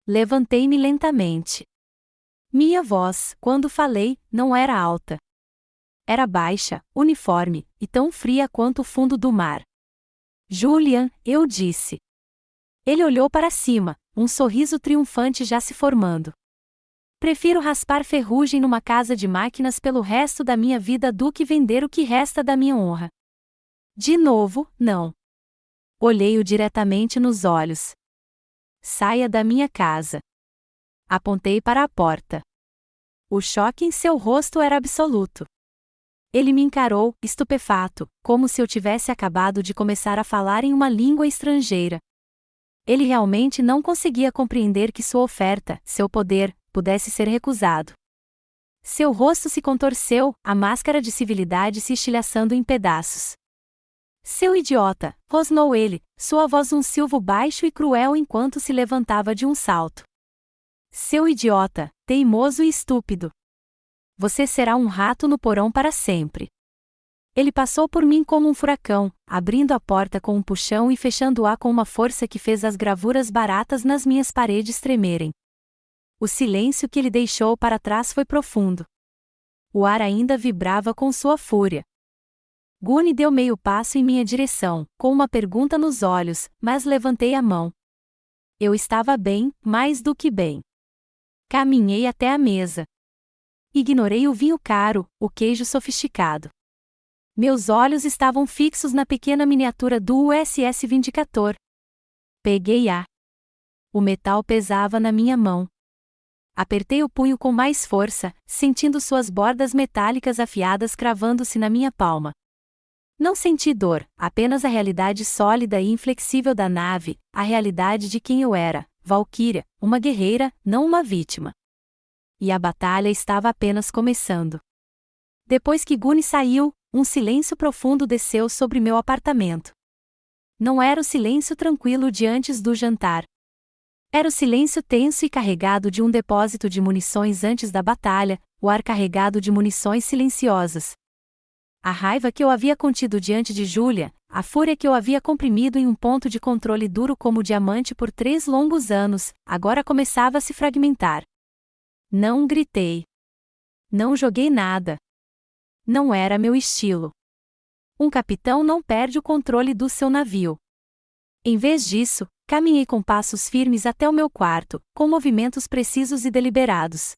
Levantei-me lentamente. Minha voz, quando falei, não era alta. Era baixa, uniforme, e tão fria quanto o fundo do mar. Julian, eu disse. Ele olhou para cima, um sorriso triunfante já se formando. Prefiro raspar ferrugem numa casa de máquinas pelo resto da minha vida do que vender o que resta da minha honra. De novo, não. Olhei-o diretamente nos olhos. Saia da minha casa. Apontei para a porta. O choque em seu rosto era absoluto. Ele me encarou, estupefato, como se eu tivesse acabado de começar a falar em uma língua estrangeira. Ele realmente não conseguia compreender que sua oferta, seu poder, pudesse ser recusado. Seu rosto se contorceu, a máscara de civilidade se estilhaçando em pedaços. Seu idiota, rosnou ele, sua voz um silvo baixo e cruel enquanto se levantava de um salto. Seu idiota, teimoso e estúpido. Você será um rato no porão para sempre. Ele passou por mim como um furacão, abrindo a porta com um puxão e fechando-a com uma força que fez as gravuras baratas nas minhas paredes tremerem. O silêncio que ele deixou para trás foi profundo. O ar ainda vibrava com sua fúria. Gunny deu meio passo em minha direção, com uma pergunta nos olhos, mas levantei a mão. Eu estava bem, mais do que bem. Caminhei até a mesa. Ignorei o vinho caro, o queijo sofisticado. Meus olhos estavam fixos na pequena miniatura do USS Vindicator. Peguei-a. O metal pesava na minha mão. Apertei o punho com mais força, sentindo suas bordas metálicas afiadas cravando-se na minha palma. Não senti dor, apenas a realidade sólida e inflexível da nave, a realidade de quem eu era, Valquíria, uma guerreira, não uma vítima. E a batalha estava apenas começando. Depois que Gunny saiu, um silêncio profundo desceu sobre meu apartamento. Não era o silêncio tranquilo de antes do jantar. Era o silêncio tenso e carregado de um depósito de munições antes da batalha, o ar carregado de munições silenciosas. A raiva que eu havia contido diante de Julia, a fúria que eu havia comprimido em um ponto de controle duro como diamante por 3 longos anos, agora começava a se fragmentar. Não gritei. Não joguei nada. Não era meu estilo. Um capitão não perde o controle do seu navio. Em vez disso, caminhei com passos firmes até o meu quarto, com movimentos precisos e deliberados.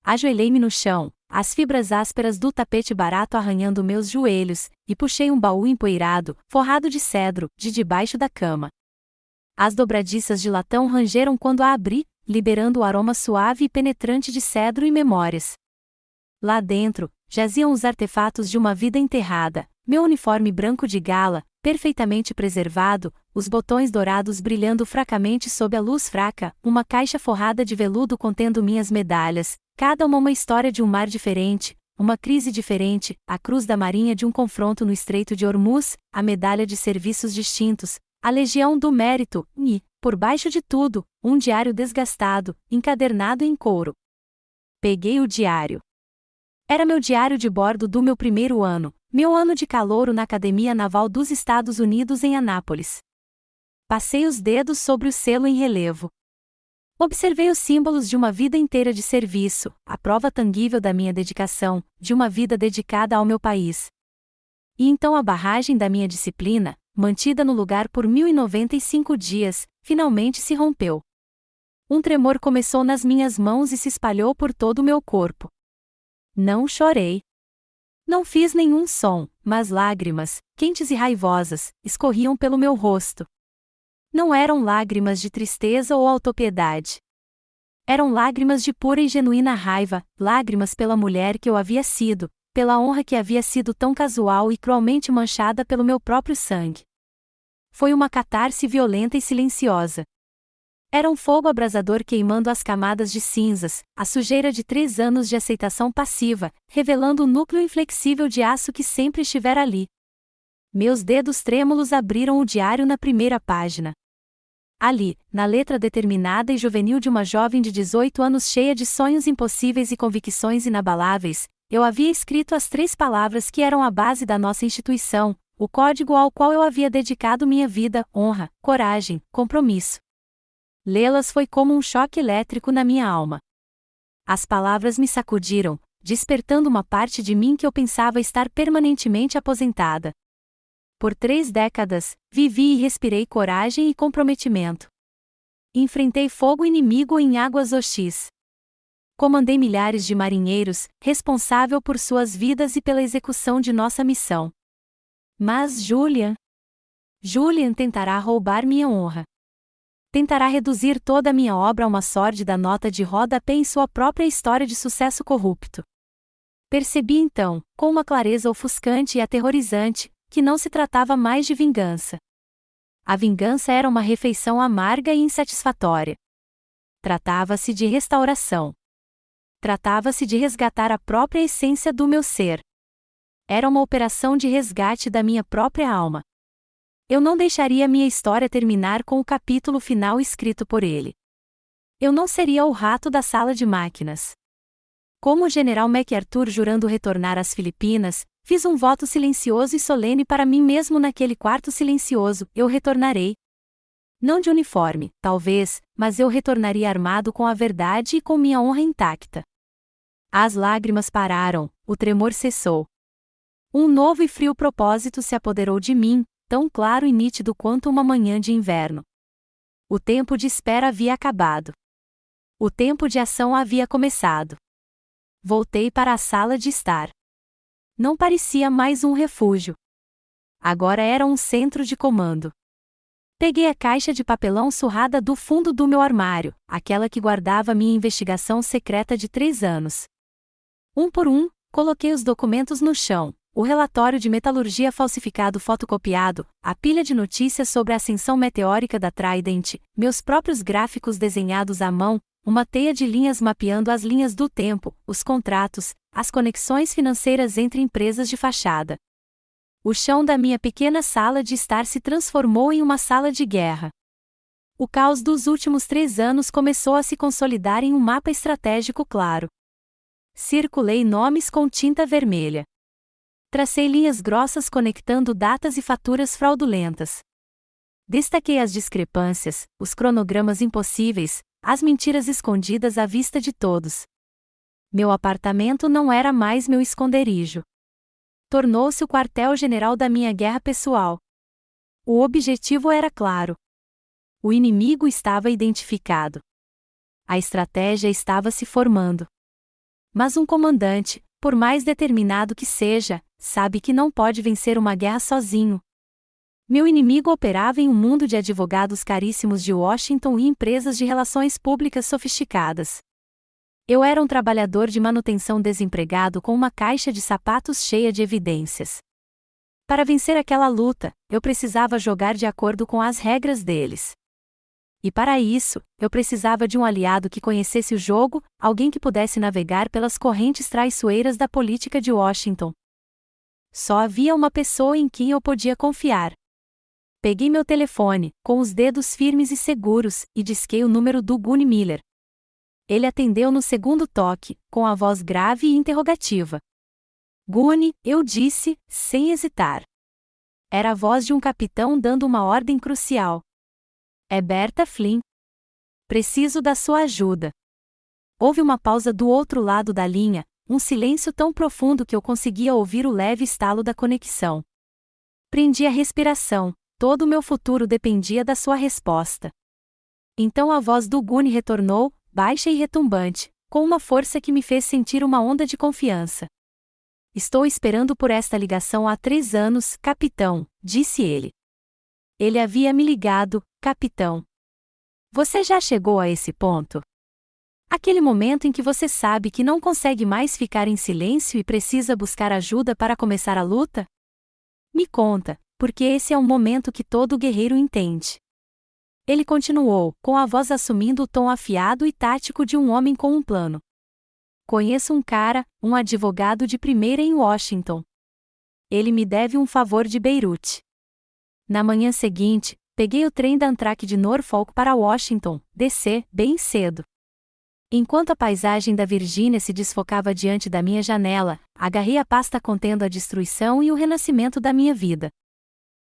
Ajoelhei-me no chão, as fibras ásperas do tapete barato arranhando meus joelhos, e puxei um baú empoeirado, forrado de cedro, de debaixo da cama. As dobradiças de latão rangeram quando a abri, liberando o aroma suave e penetrante de cedro e memórias. Lá dentro, jaziam os artefatos de uma vida enterrada, meu uniforme branco de gala, perfeitamente preservado, os botões dourados brilhando fracamente sob a luz fraca, uma caixa forrada de veludo contendo minhas medalhas, cada uma história de um mar diferente, uma crise diferente, a cruz da marinha de um confronto no Estreito de Hormuz, a medalha de serviços distintos, a legião do mérito, e, por baixo de tudo, um diário desgastado, encadernado em couro. Peguei o diário. Era meu diário de bordo do meu primeiro ano, meu ano de calouro na Academia Naval dos Estados Unidos em Anápolis. Passei os dedos sobre o selo em relevo. Observei os símbolos de uma vida inteira de serviço, a prova tangível da minha dedicação, de uma vida dedicada ao meu país. E então a barragem da minha disciplina, mantida no lugar por 1095 dias, finalmente se rompeu. Um tremor começou nas minhas mãos e se espalhou por todo o meu corpo. Não chorei. Não fiz nenhum som, mas lágrimas, quentes e raivosas, escorriam pelo meu rosto. Não eram lágrimas de tristeza ou autopiedade. Eram lágrimas de pura e genuína raiva, lágrimas pela mulher que eu havia sido, pela honra que havia sido tão casual e cruelmente manchada pelo meu próprio sangue. Foi uma catarse violenta e silenciosa. Era um fogo abrasador queimando as camadas de cinzas, a sujeira de 3 anos de aceitação passiva, revelando o núcleo inflexível de aço que sempre estivera ali. Meus dedos trêmulos abriram o diário na primeira página. Ali, na letra determinada e juvenil de uma jovem de 18 anos cheia de sonhos impossíveis e convicções inabaláveis, eu havia escrito as 3 palavras que eram a base da nossa instituição, o código ao qual eu havia dedicado minha vida, honra, coragem, compromisso. Lê-las foi como um choque elétrico na minha alma. As palavras me sacudiram, despertando uma parte de mim que eu pensava estar permanentemente aposentada. Por 3 décadas, vivi e respirei coragem e comprometimento. Enfrentei fogo inimigo em águas hostis. Comandei milhares de marinheiros, responsável por suas vidas e pela execução de nossa missão. Mas Julian tentará roubar minha honra. Tentará reduzir toda a minha obra a uma sórdida nota de rodapé em sua própria história de sucesso corrupto. Percebi então, com uma clareza ofuscante e aterrorizante, que não se tratava mais de vingança. A vingança era uma refeição amarga e insatisfatória. Tratava-se de restauração. Tratava-se de resgatar a própria essência do meu ser. Era uma operação de resgate da minha própria alma. Eu não deixaria minha história terminar com o capítulo final escrito por ele. Eu não seria o rato da sala de máquinas. Como o general MacArthur jurando retornar às Filipinas, fiz um voto silencioso e solene para mim mesmo naquele quarto silencioso: eu retornarei. Não de uniforme, talvez, mas eu retornaria armado com a verdade e com minha honra intacta. As lágrimas pararam, o tremor cessou. Um novo e frio propósito se apoderou de mim, tão claro e nítido quanto uma manhã de inverno. O tempo de espera havia acabado. O tempo de ação havia começado. Voltei para a sala de estar. Não parecia mais um refúgio. Agora era um centro de comando. Peguei a caixa de papelão surrada do fundo do meu armário, aquela que guardava minha investigação secreta de 3 anos. Um por um, coloquei os documentos no chão: o relatório de metalurgia falsificado fotocopiado, a pilha de notícias sobre a ascensão meteórica da Trident, meus próprios gráficos desenhados à mão, uma teia de linhas mapeando as linhas do tempo, os contratos, as conexões financeiras entre empresas de fachada. O chão da minha pequena sala de estar se transformou em uma sala de guerra. O caos dos últimos 3 anos começou a se consolidar em um mapa estratégico claro. Circulei nomes com tinta vermelha. Tracei linhas grossas conectando datas e faturas fraudulentas. Destaquei as discrepâncias, os cronogramas impossíveis, as mentiras escondidas à vista de todos. Meu apartamento não era mais meu esconderijo. Tornou-se o quartel-general da minha guerra pessoal. O objetivo era claro. O inimigo estava identificado. A estratégia estava se formando. Mas um comandante, por mais determinado que seja, sabe que não pode vencer uma guerra sozinho. Meu inimigo operava em um mundo de advogados caríssimos de Washington e empresas de relações públicas sofisticadas. Eu era um trabalhador de manutenção desempregado com uma caixa de sapatos cheia de evidências. Para vencer aquela luta, eu precisava jogar de acordo com as regras deles. E para isso, eu precisava de um aliado que conhecesse o jogo, alguém que pudesse navegar pelas correntes traiçoeiras da política de Washington. Só havia uma pessoa em quem eu podia confiar. Peguei meu telefone, com os dedos firmes e seguros, e disquei o número do Gunny Miller. Ele atendeu no segundo toque, com a voz grave e interrogativa. Gunny, eu disse, sem hesitar. Era a voz de um capitão dando uma ordem crucial. É Berta Flynn. Preciso da sua ajuda. Houve uma pausa do outro lado da linha, um silêncio tão profundo que eu conseguia ouvir o leve estalo da conexão. Prendi a respiração, todo o meu futuro dependia da sua resposta. Então a voz do Gunny retornou, baixa e retumbante, com uma força que me fez sentir uma onda de confiança. Estou esperando por esta ligação há 3 anos, capitão, disse ele. Ele havia me ligado, capitão. Você já chegou a esse ponto? Aquele momento em que você sabe que não consegue mais ficar em silêncio e precisa buscar ajuda para começar a luta? Me conta, porque esse é um momento que todo guerreiro entende. Ele continuou, com a voz assumindo o tom afiado e tático de um homem com um plano. Conheço um cara, um advogado de primeira em Washington. Ele me deve um favor de Beirute. Na manhã seguinte, peguei o trem da Amtrak de Norfolk para Washington, DC, bem cedo. Enquanto a paisagem da Virgínia se desfocava diante da minha janela, agarrei a pasta contendo a destruição e o renascimento da minha vida.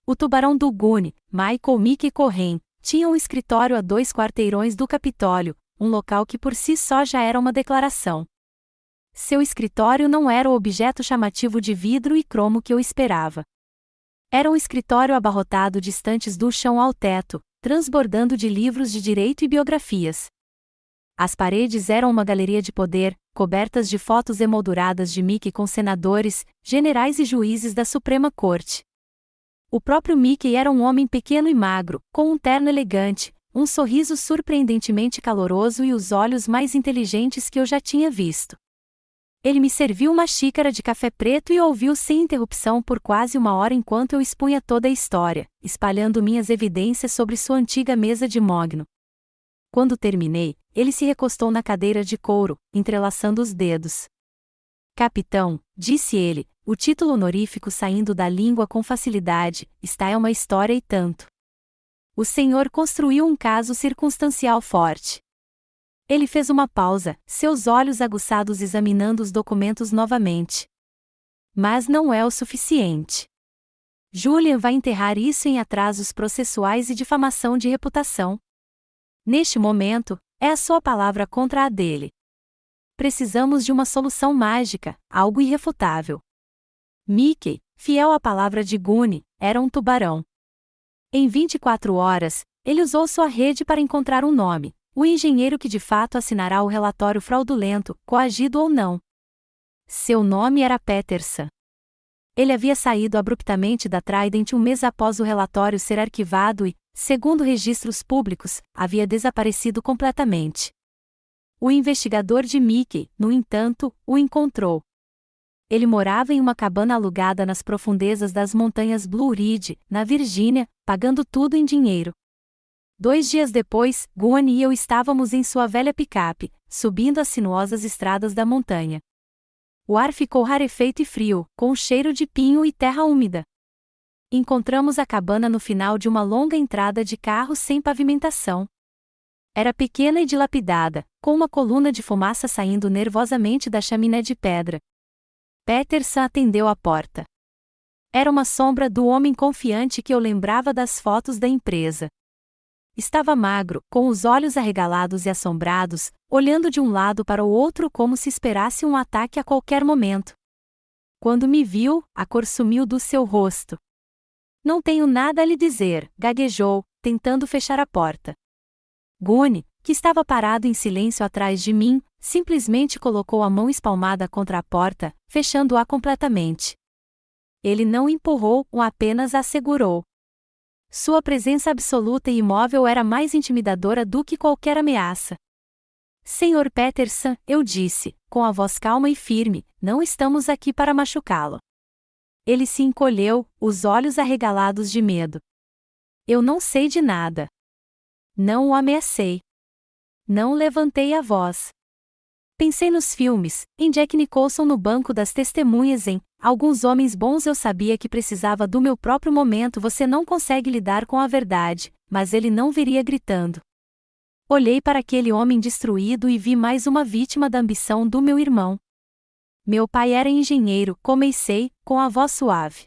O tubarão do Gunny, Michael Mickey Cohen, tinha um escritório a 2 quarteirões do Capitólio, um local que por si só já era uma declaração. Seu escritório não era o objeto chamativo de vidro e cromo que eu esperava. Era um escritório abarrotado de estantes do chão ao teto, transbordando de livros de direito e biografias. As paredes eram uma galeria de poder, cobertas de fotos emolduradas de Mickey com senadores, generais e juízes da Suprema Corte. O próprio Mickey era um homem pequeno e magro, com um terno elegante, um sorriso surpreendentemente caloroso e os olhos mais inteligentes que eu já tinha visto. Ele me serviu uma xícara de café preto e ouviu sem interrupção por quase 1 hora enquanto eu expunha toda a história, espalhando minhas evidências sobre sua antiga mesa de mogno. Quando terminei, ele se recostou na cadeira de couro, entrelaçando os dedos. Capitão, disse ele, o título honorífico saindo da língua com facilidade, está é uma história e tanto. O senhor construiu um caso circunstancial forte. Ele fez uma pausa, seus olhos aguçados examinando os documentos novamente. Mas não é o suficiente. Julian vai enterrar isso em atrasos processuais e difamação de reputação. Neste momento, é a sua palavra contra a dele. Precisamos de uma solução mágica, algo irrefutável. Mickey, fiel à palavra de Gunny, era um tubarão. Em 24 horas, ele usou sua rede para encontrar um nome, o engenheiro que de fato assinará o relatório fraudulento, coagido ou não. Seu nome era Peterson. Ele havia saído abruptamente da Trident um mês após o relatório ser arquivado e, segundo registros públicos, havia desaparecido completamente. O investigador de Mickey, no entanto, o encontrou. Ele morava em uma cabana alugada nas profundezas das montanhas Blue Ridge, na Virgínia, pagando tudo em dinheiro. 2 dias depois, Gunn e eu estávamos em sua velha picape, subindo as sinuosas estradas da montanha. O ar ficou rarefeito e frio, com cheiro de pinho e terra úmida. Encontramos a cabana no final de uma longa entrada de carro sem pavimentação. Era pequena e dilapidada, com uma coluna de fumaça saindo nervosamente da chaminé de pedra. Peterson atendeu a porta. Era uma sombra do homem confiante que eu lembrava das fotos da empresa. Estava magro, com os olhos arregalados e assombrados, olhando de um lado para o outro como se esperasse um ataque a qualquer momento. Quando me viu, a cor sumiu do seu rosto. Não tenho nada a lhe dizer, gaguejou, tentando fechar a porta. Gunn, que estava parado em silêncio atrás de mim, simplesmente colocou a mão espalmada contra a porta, fechando-a completamente. Ele não empurrou, apenas a segurou. Sua presença absoluta e imóvel era mais intimidadora do que qualquer ameaça. Senhor Peterson, eu disse, com a voz calma e firme, não estamos aqui para machucá-lo. Ele se encolheu, os olhos arregalados de medo. Eu não sei de nada. Não o ameacei. Não levantei a voz. Pensei nos filmes, em Jack Nicholson no banco das testemunhas em Alguns Homens Bons. Eu sabia que precisava do meu próprio momento. Você não consegue lidar com a verdade, mas ele não viria gritando. Olhei para aquele homem destruído e vi mais uma vítima da ambição do meu irmão. Meu pai era engenheiro, comecei, com a voz suave.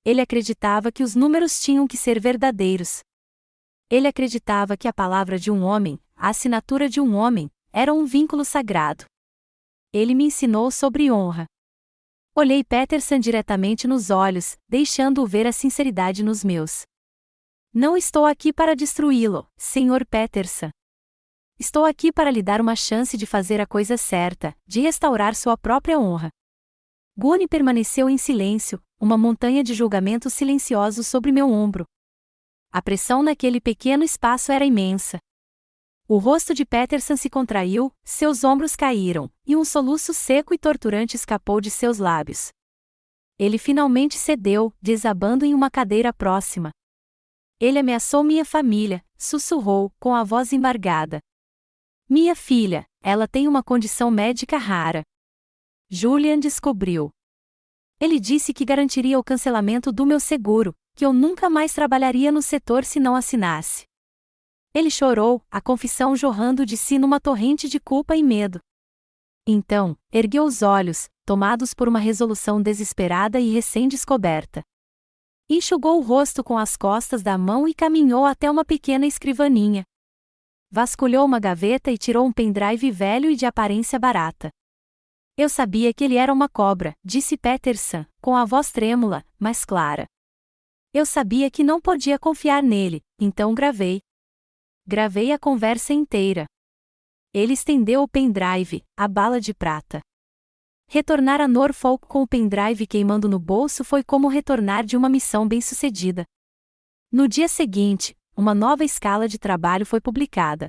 Ele acreditava que os números tinham que ser verdadeiros. Ele acreditava que a palavra de um homem, a assinatura de um homem, era um vínculo sagrado. Ele me ensinou sobre honra. Olhei Peterson diretamente nos olhos, deixando-o ver a sinceridade nos meus. Não estou aqui para destruí-lo, Sr. Peterson. Estou aqui para lhe dar uma chance de fazer a coisa certa, de restaurar sua própria honra. Gunn permaneceu em silêncio, uma montanha de julgamentos silenciosos sobre meu ombro. A pressão naquele pequeno espaço era imensa. O rosto de Peterson se contraiu, seus ombros caíram, e um soluço seco e torturante escapou de seus lábios. Ele finalmente cedeu, desabando em uma cadeira próxima. Ele ameaçou minha família, sussurrou, com a voz embargada. Minha filha, ela tem uma condição médica rara. Julian descobriu. Ele disse que garantiria o cancelamento do meu seguro, que eu nunca mais trabalharia no setor se não assinasse. Ele chorou, a confissão jorrando de si numa torrente de culpa e medo. Então, ergueu os olhos, tomados por uma resolução desesperada e recém-descoberta. Enxugou o rosto com as costas da mão e caminhou até uma pequena escrivaninha. Vasculhou uma gaveta e tirou um pendrive velho e de aparência barata. Eu sabia que ele era uma cobra, disse Peterson, com a voz trêmula, mas clara. Eu sabia que não podia confiar nele, então gravei. Gravei a conversa inteira. Ele estendeu o pendrive, a bala de prata. Retornar a Norfolk com o pendrive queimando no bolso foi como retornar de uma missão bem-sucedida. No dia seguinte, uma nova escala de trabalho foi publicada.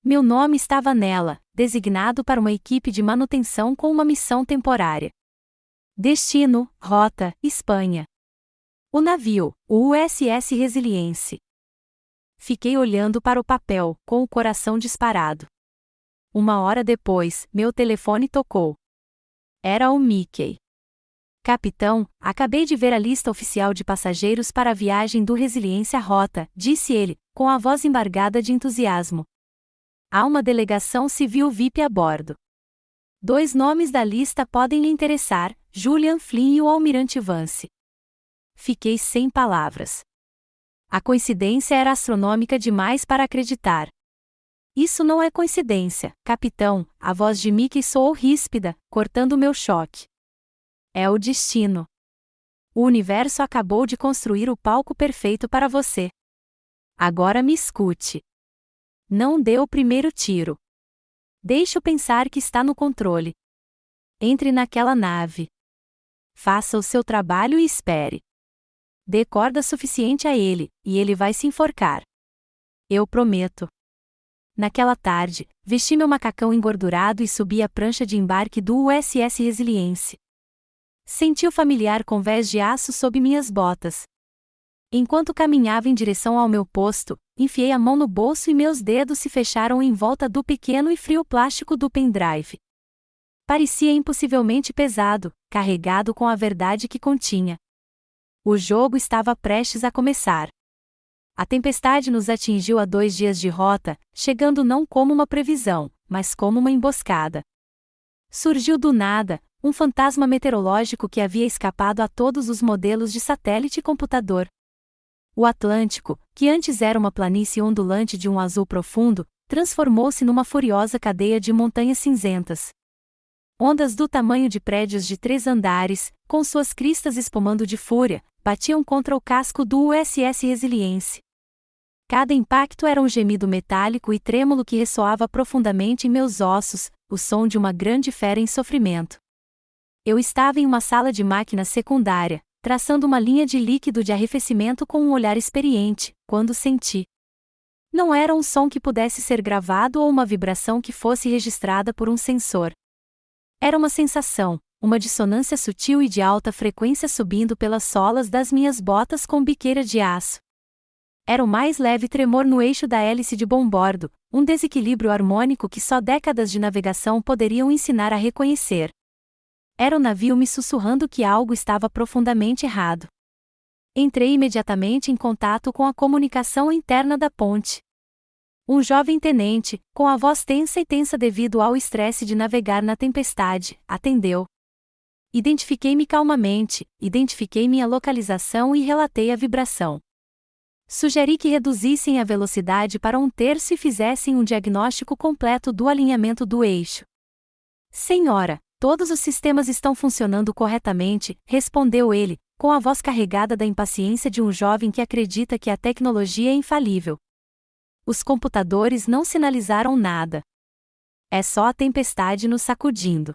Meu nome estava nela, designado para uma equipe de manutenção com uma missão temporária. Destino, rota, Espanha. O navio, o USS Resilience. Fiquei olhando para o papel, com o coração disparado. 1 hora depois, meu telefone tocou. Era o Mickey. Capitão, acabei de ver a lista oficial de passageiros para a viagem do Resiliência Rota, disse ele, com a voz embargada de entusiasmo. Há uma delegação civil VIP a bordo. 2 nomes da lista podem lhe interessar, Julian Flynn e o Almirante Vance. Fiquei sem palavras. A coincidência era astronômica demais para acreditar. Isso não é coincidência, capitão, a voz de Mickey soou ríspida, cortando meu choque. É o destino. O universo acabou de construir o palco perfeito para você. Agora me escute. Não dê o primeiro tiro. Deixe-o pensar que está no controle. Entre naquela nave. Faça o seu trabalho e espere. Dê corda suficiente a ele, e ele vai se enforcar. Eu prometo. Naquela tarde, vesti meu macacão engordurado e subi a prancha de embarque do USS Resilience. Senti o familiar convés de aço sob minhas botas. Enquanto caminhava em direção ao meu posto, enfiei a mão no bolso e meus dedos se fecharam em volta do pequeno e frio plástico do pendrive. Parecia impossivelmente pesado, carregado com a verdade que continha. O jogo estava prestes a começar. A tempestade nos atingiu a 2 dias de rota, chegando não como uma previsão, mas como uma emboscada. Surgiu do nada, um fantasma meteorológico que havia escapado a todos os modelos de satélite e computador. O Atlântico, que antes era uma planície ondulante de um azul profundo, transformou-se numa furiosa cadeia de montanhas cinzentas. Ondas do tamanho de prédios de 3 andares, com suas cristas espumando de fúria, batiam contra o casco do USS Resilience. Cada impacto era um gemido metálico e trêmulo que ressoava profundamente em meus ossos, o som de uma grande fera em sofrimento. Eu estava em uma sala de máquina secundária, traçando uma linha de líquido de arrefecimento com um olhar experiente, quando senti. Não era um som que pudesse ser gravado ou uma vibração que fosse registrada por um sensor. Era uma sensação, uma dissonância sutil e de alta frequência subindo pelas solas das minhas botas com biqueira de aço. Era o mais leve tremor no eixo da hélice de bombordo, um desequilíbrio harmônico que só décadas de navegação poderiam ensinar a reconhecer. Era o navio me sussurrando que algo estava profundamente errado. Entrei imediatamente em contato com a comunicação interna da ponte. Um jovem tenente, com a voz tensa e tensa devido ao estresse de navegar na tempestade, atendeu. Identifiquei-me calmamente, identifiquei minha localização e relatei a vibração. Sugeri que reduzissem a velocidade para 1/3 e fizessem um diagnóstico completo do alinhamento do eixo. Senhora, todos os sistemas estão funcionando corretamente, respondeu ele, com a voz carregada da impaciência de um jovem que acredita que a tecnologia é infalível. Os computadores não sinalizaram nada. É só a tempestade nos sacudindo.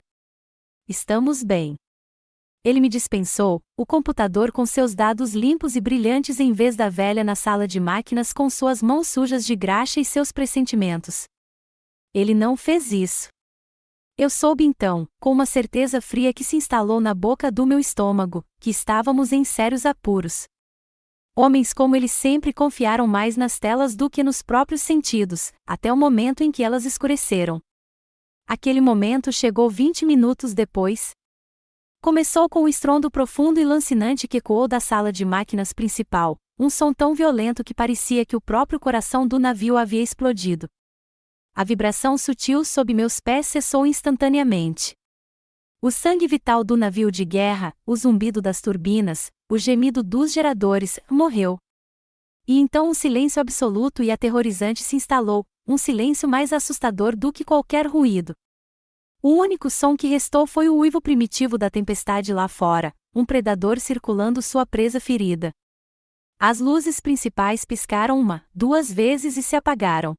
Estamos bem. Ele me dispensou, o computador com seus dados limpos e brilhantes em vez da velha na sala de máquinas com suas mãos sujas de graxa e seus pressentimentos. Ele não fez isso. Eu soube então, com uma certeza fria que se instalou na boca do meu estômago, que estávamos em sérios apuros. Homens como ele sempre confiaram mais nas telas do que nos próprios sentidos, até o momento em que elas escureceram. Aquele momento chegou 20 minutos depois. Começou com um estrondo profundo e lancinante que ecoou da sala de máquinas principal, um som tão violento que parecia que o próprio coração do navio havia explodido. A vibração sutil sob meus pés cessou instantaneamente. O sangue vital do navio de guerra, o zumbido das turbinas, o gemido dos geradores, morreu. E então um silêncio absoluto e aterrorizante se instalou, um silêncio mais assustador do que qualquer ruído. O único som que restou foi o uivo primitivo da tempestade lá fora, um predador circulando sua presa ferida. As luzes principais piscaram 1, 2 vezes e se apagaram.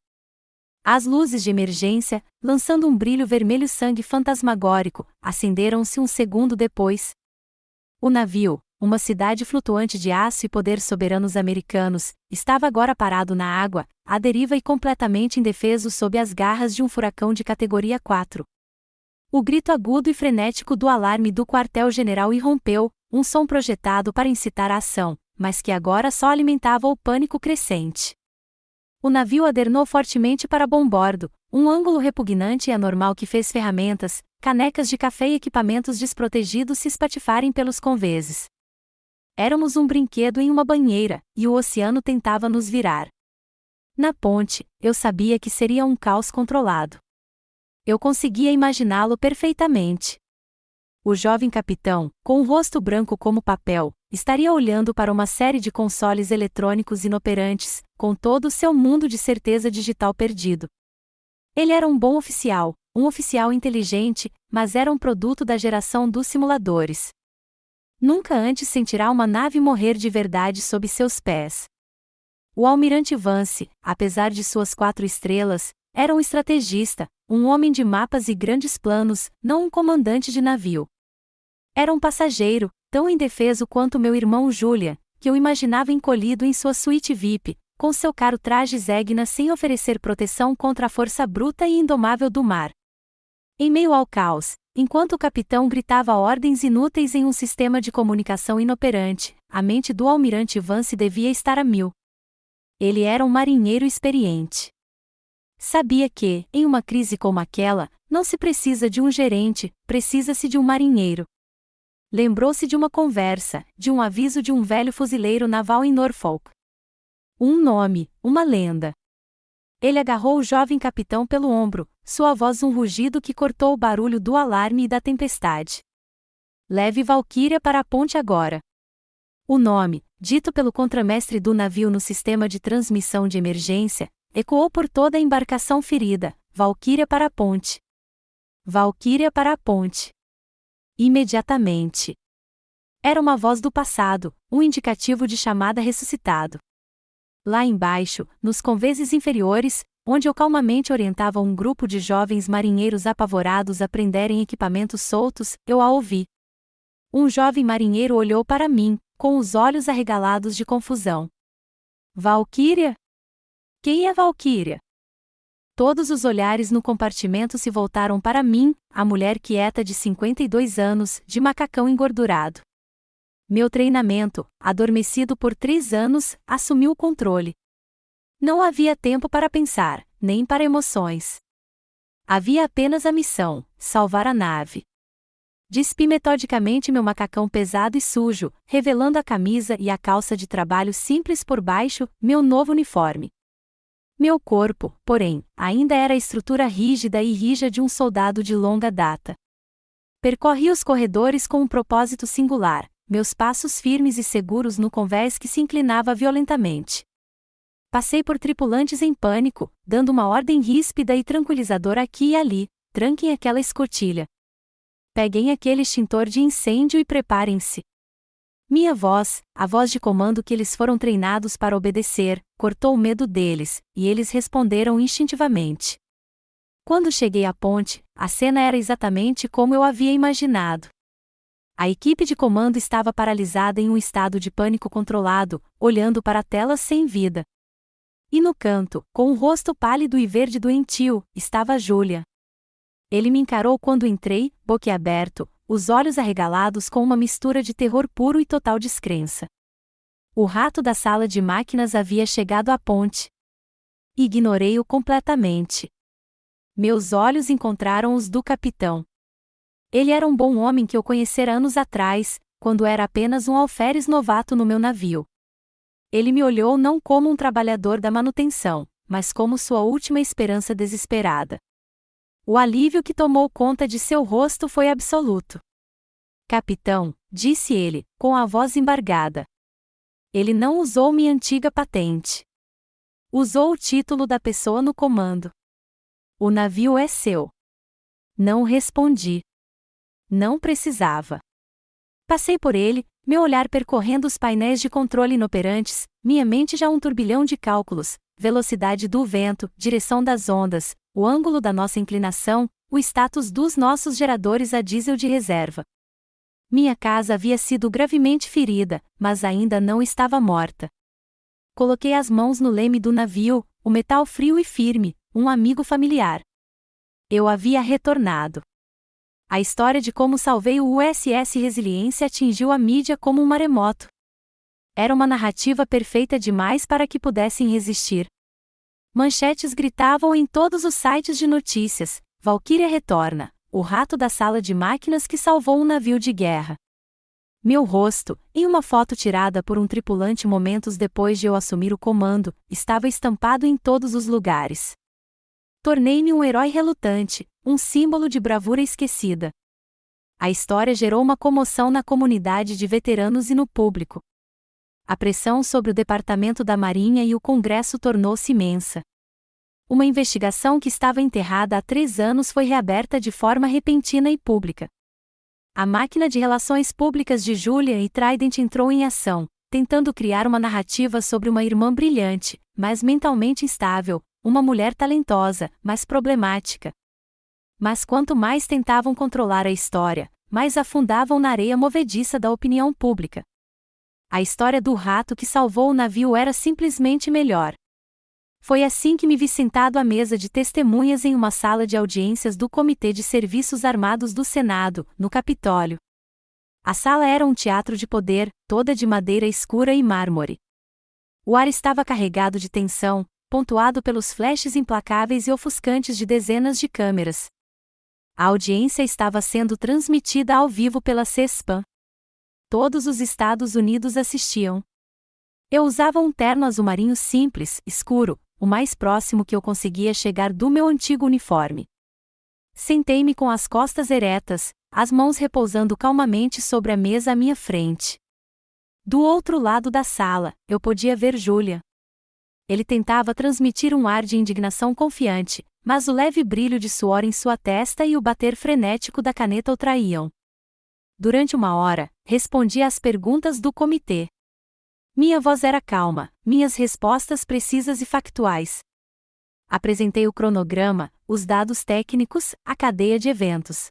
As luzes de emergência, lançando um brilho vermelho sangue fantasmagórico, acenderam-se um segundo depois. O navio, uma cidade flutuante de aço e poder soberanos americanos, estava agora parado na água, à deriva e completamente indefeso sob as garras de um furacão de categoria 4. O grito agudo e frenético do alarme do quartel-general irrompeu, um som projetado para incitar a ação, mas que agora só alimentava o pânico crescente. O navio adernou fortemente para bombordo, um ângulo repugnante e anormal que fez ferramentas, canecas de café e equipamentos desprotegidos se espatifarem pelos conveses. Éramos um brinquedo em uma banheira, e o oceano tentava nos virar. Na ponte, eu sabia que seria um caos controlado. Eu conseguia imaginá-lo perfeitamente. O jovem capitão, com o rosto branco como papel, estaria olhando para uma série de consoles eletrônicos inoperantes, com todo o seu mundo de certeza digital perdido. Ele era um bom oficial, um oficial inteligente, mas era um produto da geração dos simuladores. Nunca antes sentirá uma nave morrer de verdade sob seus pés. O almirante Vance, apesar de suas 4 estrelas, era um estrategista, um homem de mapas e grandes planos, não um comandante de navio. Era um passageiro, tão indefeso quanto meu irmão Julian, que eu imaginava encolhido em sua suíte VIP, com seu caro traje Zegna sem oferecer proteção contra a força bruta e indomável do mar. Em meio ao caos, enquanto o capitão gritava ordens inúteis em um sistema de comunicação inoperante, a mente do almirante Vance devia estar a mil. Ele era um marinheiro experiente. Sabia que, em uma crise como aquela, não se precisa de um gerente, precisa-se de um marinheiro. Lembrou-se de uma conversa, de um aviso de um velho fuzileiro naval em Norfolk. Um nome, uma lenda. Ele agarrou o jovem capitão pelo ombro, sua voz um rugido que cortou o barulho do alarme e da tempestade. Leve Valquíria para a ponte agora. O nome, dito pelo contramestre do navio no sistema de transmissão de emergência, ecoou por toda a embarcação ferida, Valquíria para a ponte. Valquíria para a ponte. Imediatamente. Era uma voz do passado, um indicativo de chamada ressuscitado. Lá embaixo, nos conveses inferiores, onde eu calmamente orientava um grupo de jovens marinheiros apavorados a prenderem equipamentos soltos, eu a ouvi. Um jovem marinheiro olhou para mim, com os olhos arregalados de confusão. Valquíria? Quem é Valquíria? Todos os olhares no compartimento se voltaram para mim, a mulher quieta de 52 anos, de macacão engordurado. Meu treinamento, adormecido por 3 anos, assumiu o controle. Não havia tempo para pensar, nem para emoções. Havia apenas a missão: salvar a nave. Despi metodicamente meu macacão pesado e sujo, revelando a camisa e a calça de trabalho simples por baixo, meu novo uniforme. Meu corpo, porém, ainda era a estrutura rígida e rija de um soldado de longa data. Percorri os corredores com um propósito singular, meus passos firmes e seguros no convés que se inclinava violentamente. Passei por tripulantes em pânico, dando uma ordem ríspida e tranquilizadora aqui e ali: tranquem aquela escotilha. Peguem aquele extintor de incêndio e preparem-se. Minha voz, a voz de comando que eles foram treinados para obedecer, cortou o medo deles, e eles responderam instintivamente. Quando cheguei à ponte, a cena era exatamente como eu havia imaginado. A equipe de comando estava paralisada em um estado de pânico controlado, olhando para telas sem vida. E no canto, com o rosto pálido e verde doentio, estava Julian. Ele me encarou quando entrei, boquiaberto, os olhos arregalados com uma mistura de terror puro e total descrença. O rato da sala de máquinas havia chegado à ponte. Ignorei-o completamente. Meus olhos encontraram os do capitão. Ele era um bom homem que eu conhecera anos atrás, quando era apenas um alferes novato no meu navio. Ele me olhou não como um trabalhador da manutenção, mas como sua última esperança desesperada. O alívio que tomou conta de seu rosto foi absoluto. Capitão, disse ele, com a voz embargada. Ele não usou minha antiga patente. Usou o título da pessoa no comando. O navio é seu. Não respondi. Não precisava. Passei por ele, meu olhar percorrendo os painéis de controle inoperantes, minha mente já um turbilhão de cálculos, velocidade do vento, direção das ondas, o ângulo da nossa inclinação, o status dos nossos geradores a diesel de reserva. Minha casa havia sido gravemente ferida, mas ainda não estava morta. Coloquei as mãos no leme do navio, o metal frio e firme, um amigo familiar. Eu havia retornado. A história de como salvei o USS Resiliência atingiu a mídia como um maremoto. Era uma narrativa perfeita demais para que pudessem resistir. Manchetes gritavam em todos os sites de notícias: Valkyria retorna, o rato da sala de máquinas que salvou um navio de guerra. Meu rosto, em uma foto tirada por um tripulante momentos depois de eu assumir o comando, estava estampado em todos os lugares. Tornei-me um herói relutante, um símbolo de bravura esquecida. A história gerou uma comoção na comunidade de veteranos e no público. A pressão sobre o Departamento da Marinha e o Congresso tornou-se imensa. Uma investigação que estava enterrada há 3 anos foi reaberta de forma repentina e pública. A máquina de relações públicas de Julia e Trident entrou em ação, tentando criar uma narrativa sobre uma irmã brilhante, mas mentalmente instável, uma mulher talentosa, mas problemática. Mas quanto mais tentavam controlar a história, mais afundavam na areia movediça da opinião pública. A história do rato que salvou o navio era simplesmente melhor. Foi assim que me vi sentado à mesa de testemunhas em uma sala de audiências do Comitê de Serviços Armados do Senado, no Capitólio. A sala era um teatro de poder, toda de madeira escura e mármore. O ar estava carregado de tensão, pontuado pelos flashes implacáveis e ofuscantes de dezenas de câmeras. A audiência estava sendo transmitida ao vivo pela C-SPAN. Todos os Estados Unidos assistiam. Eu usava um terno azul marinho simples, escuro, o mais próximo que eu conseguia chegar do meu antigo uniforme. Sentei-me com as costas eretas, as mãos repousando calmamente sobre a mesa à minha frente. Do outro lado da sala, eu podia ver Julia. Ele tentava transmitir um ar de indignação confiante, mas o leve brilho de suor em sua testa e o bater frenético da caneta o traíam. Durante 1 hora, respondi às perguntas do comitê. Minha voz era calma, minhas respostas precisas e factuais. Apresentei o cronograma, os dados técnicos, a cadeia de eventos.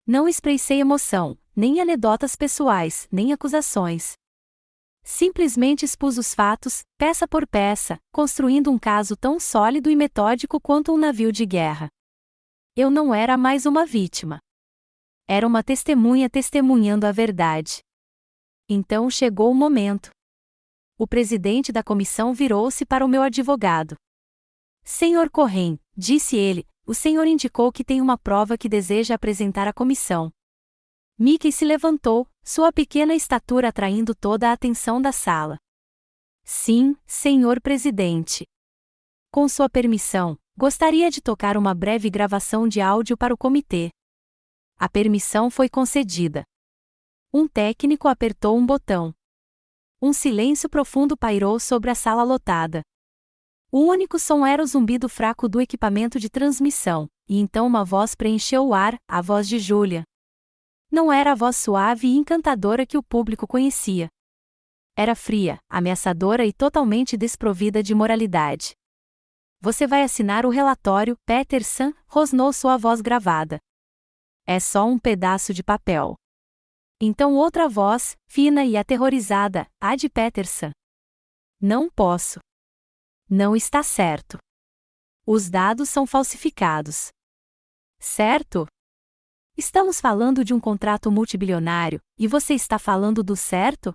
Não expressei emoção, nem anedotas pessoais, nem acusações. Simplesmente expus os fatos, peça por peça, construindo um caso tão sólido e metódico quanto um navio de guerra. Eu não era mais uma vítima. Era uma testemunha testemunhando a verdade. Então chegou o momento. O presidente da comissão virou-se para o meu advogado. Senhor Cohen, disse ele, o senhor indicou que tem uma prova que deseja apresentar à comissão. Mickey se levantou, sua pequena estatura atraindo toda a atenção da sala. Sim, senhor presidente. Com sua permissão, gostaria de tocar uma breve gravação de áudio para o comitê. A permissão foi concedida. Um técnico apertou um botão. Um silêncio profundo pairou sobre a sala lotada. O único som era o zumbido fraco do equipamento de transmissão, e então uma voz preencheu o ar, a voz de Julia. Não era a voz suave e encantadora que o público conhecia. Era fria, ameaçadora e totalmente desprovida de moralidade. Você vai assinar o relatório, Peterson, rosnou sua voz gravada. É só um pedaço de papel. Então outra voz, fina e aterrorizada, a de Peterson. Não posso. Não está certo. Os dados são falsificados. Certo? Estamos falando de um contrato multibilionário, e você está falando do certo?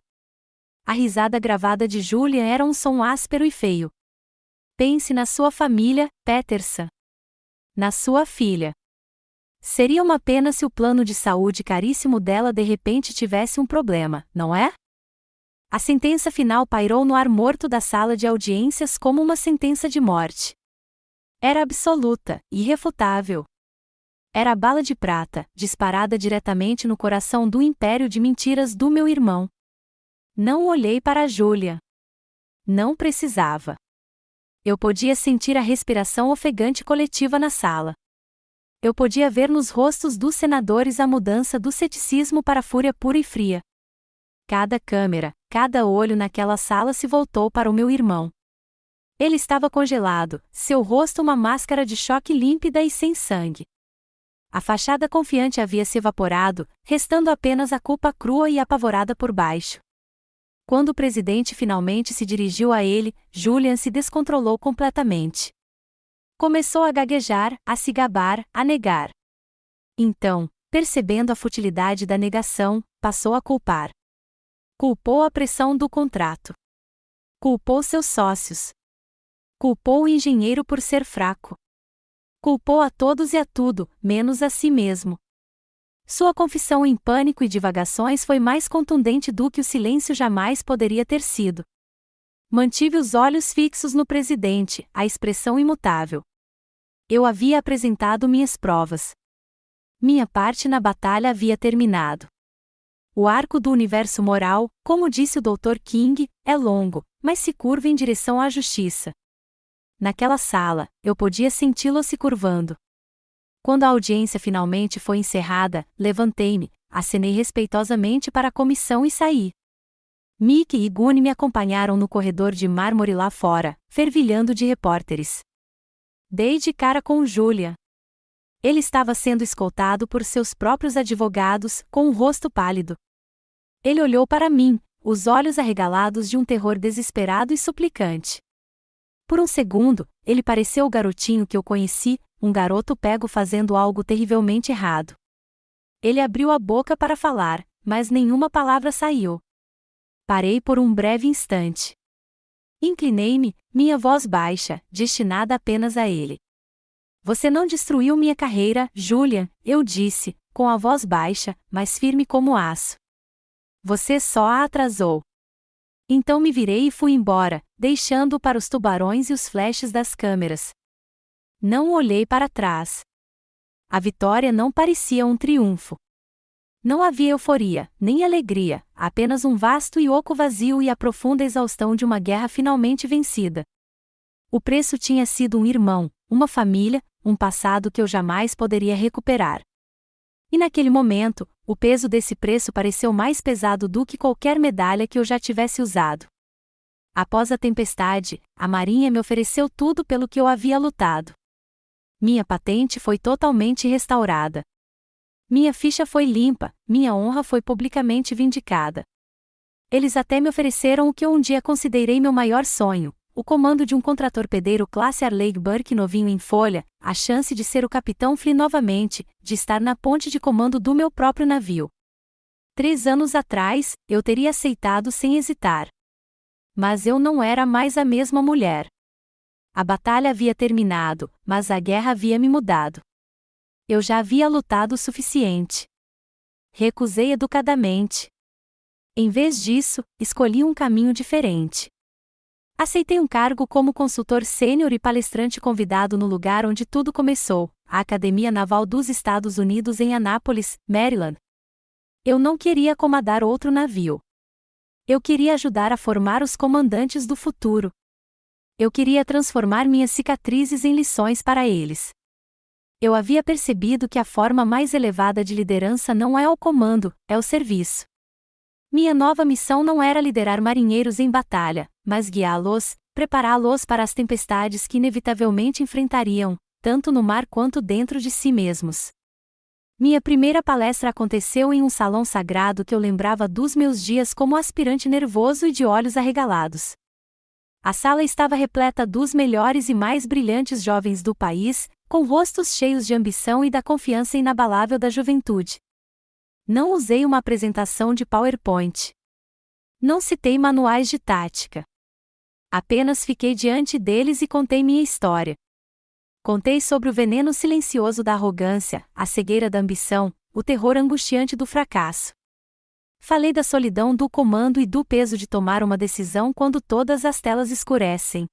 A risada gravada de Julia era um som áspero e feio. Pense na sua família, Peterson. Na sua filha. Seria uma pena se o plano de saúde caríssimo dela de repente tivesse um problema, não é? A sentença final pairou no ar morto da sala de audiências como uma sentença de morte. Era absoluta, irrefutável. Era a bala de prata, disparada diretamente no coração do império de mentiras do meu irmão. Não olhei para a Julia. Não precisava. Eu podia sentir a respiração ofegante coletiva na sala. Eu podia ver nos rostos dos senadores a mudança do ceticismo para a fúria pura e fria. Cada câmera, cada olho naquela sala se voltou para o meu irmão. Ele estava congelado, seu rosto uma máscara de choque límpida e sem sangue. A fachada confiante havia se evaporado, restando apenas a culpa crua e apavorada por baixo. Quando o presidente finalmente se dirigiu a ele, Julian se descontrolou completamente. Começou a gaguejar, a se gabar, a negar. Então, percebendo a futilidade da negação, passou a culpar. Culpou a pressão do contrato. Culpou seus sócios. Culpou o engenheiro por ser fraco. Culpou a todos e a tudo, menos a si mesmo. Sua confissão em pânico e divagações foi mais contundente do que o silêncio jamais poderia ter sido. Mantive os olhos fixos no presidente, a expressão imutável. Eu havia apresentado minhas provas. Minha parte na batalha havia terminado. O arco do universo moral, como disse o Dr. King, é longo, mas se curva em direção à justiça. Naquela sala, eu podia senti-lo se curvando. Quando a audiência finalmente foi encerrada, levantei-me, acenei respeitosamente para a comissão e saí. Mickey e Gunny me acompanharam no corredor de mármore lá fora, fervilhando de repórteres. Dei de cara com Julian. Ele estava sendo escoltado por seus próprios advogados, com um rosto pálido. Ele olhou para mim, os olhos arregalados de um terror desesperado e suplicante. Por um segundo, ele pareceu o garotinho que eu conheci, um garoto pego fazendo algo terrivelmente errado. Ele abriu a boca para falar, mas nenhuma palavra saiu. Parei por um breve instante. Inclinei-me, minha voz baixa, destinada apenas a ele. Você não destruiu minha carreira, Julian, eu disse, com a voz baixa, mas firme como aço. Você só a atrasou. Então me virei e fui embora, deixando-o para os tubarões e os flashes das câmeras. Não olhei para trás. A vitória não parecia um triunfo. Não havia euforia, nem alegria, apenas um vasto e oco vazio e a profunda exaustão de uma guerra finalmente vencida. O preço tinha sido um irmão, uma família, um passado que eu jamais poderia recuperar. E naquele momento, o peso desse preço pareceu mais pesado do que qualquer medalha que eu já tivesse usado. Após a tempestade, a Marinha me ofereceu tudo pelo que eu havia lutado. Minha patente foi totalmente restaurada. Minha ficha foi limpa, minha honra foi publicamente vindicada. Eles até me ofereceram o que eu um dia considerei meu maior sonho, o comando de um contratorpedeiro classe Arleigh Burke novinho em folha, a chance de ser o Capitão Flynn novamente, de estar na ponte de comando do meu próprio navio. 3 anos atrás, eu teria aceitado sem hesitar. Mas eu não era mais a mesma mulher. A batalha havia terminado, mas a guerra havia me mudado. Eu já havia lutado o suficiente. Recusei educadamente. Em vez disso, escolhi um caminho diferente. Aceitei um cargo como consultor sênior e palestrante convidado no lugar onde tudo começou, a Academia Naval dos Estados Unidos em Annapolis, Maryland. Eu não queria comandar outro navio. Eu queria ajudar a formar os comandantes do futuro. Eu queria transformar minhas cicatrizes em lições para eles. Eu havia percebido que a forma mais elevada de liderança não é o comando, é o serviço. Minha nova missão não era liderar marinheiros em batalha, mas guiá-los, prepará-los para as tempestades que inevitavelmente enfrentariam, tanto no mar quanto dentro de si mesmos. Minha primeira palestra aconteceu em um salão sagrado que eu lembrava dos meus dias como aspirante nervoso e de olhos arregalados. A sala estava repleta dos melhores e mais brilhantes jovens do país, com rostos cheios de ambição e da confiança inabalável da juventude. Não usei uma apresentação de PowerPoint. Não citei manuais de tática. Apenas fiquei diante deles e contei minha história. Contei sobre o veneno silencioso da arrogância, a cegueira da ambição, o terror angustiante do fracasso. Falei da solidão do comando e do peso de tomar uma decisão quando todas as telas escurecem.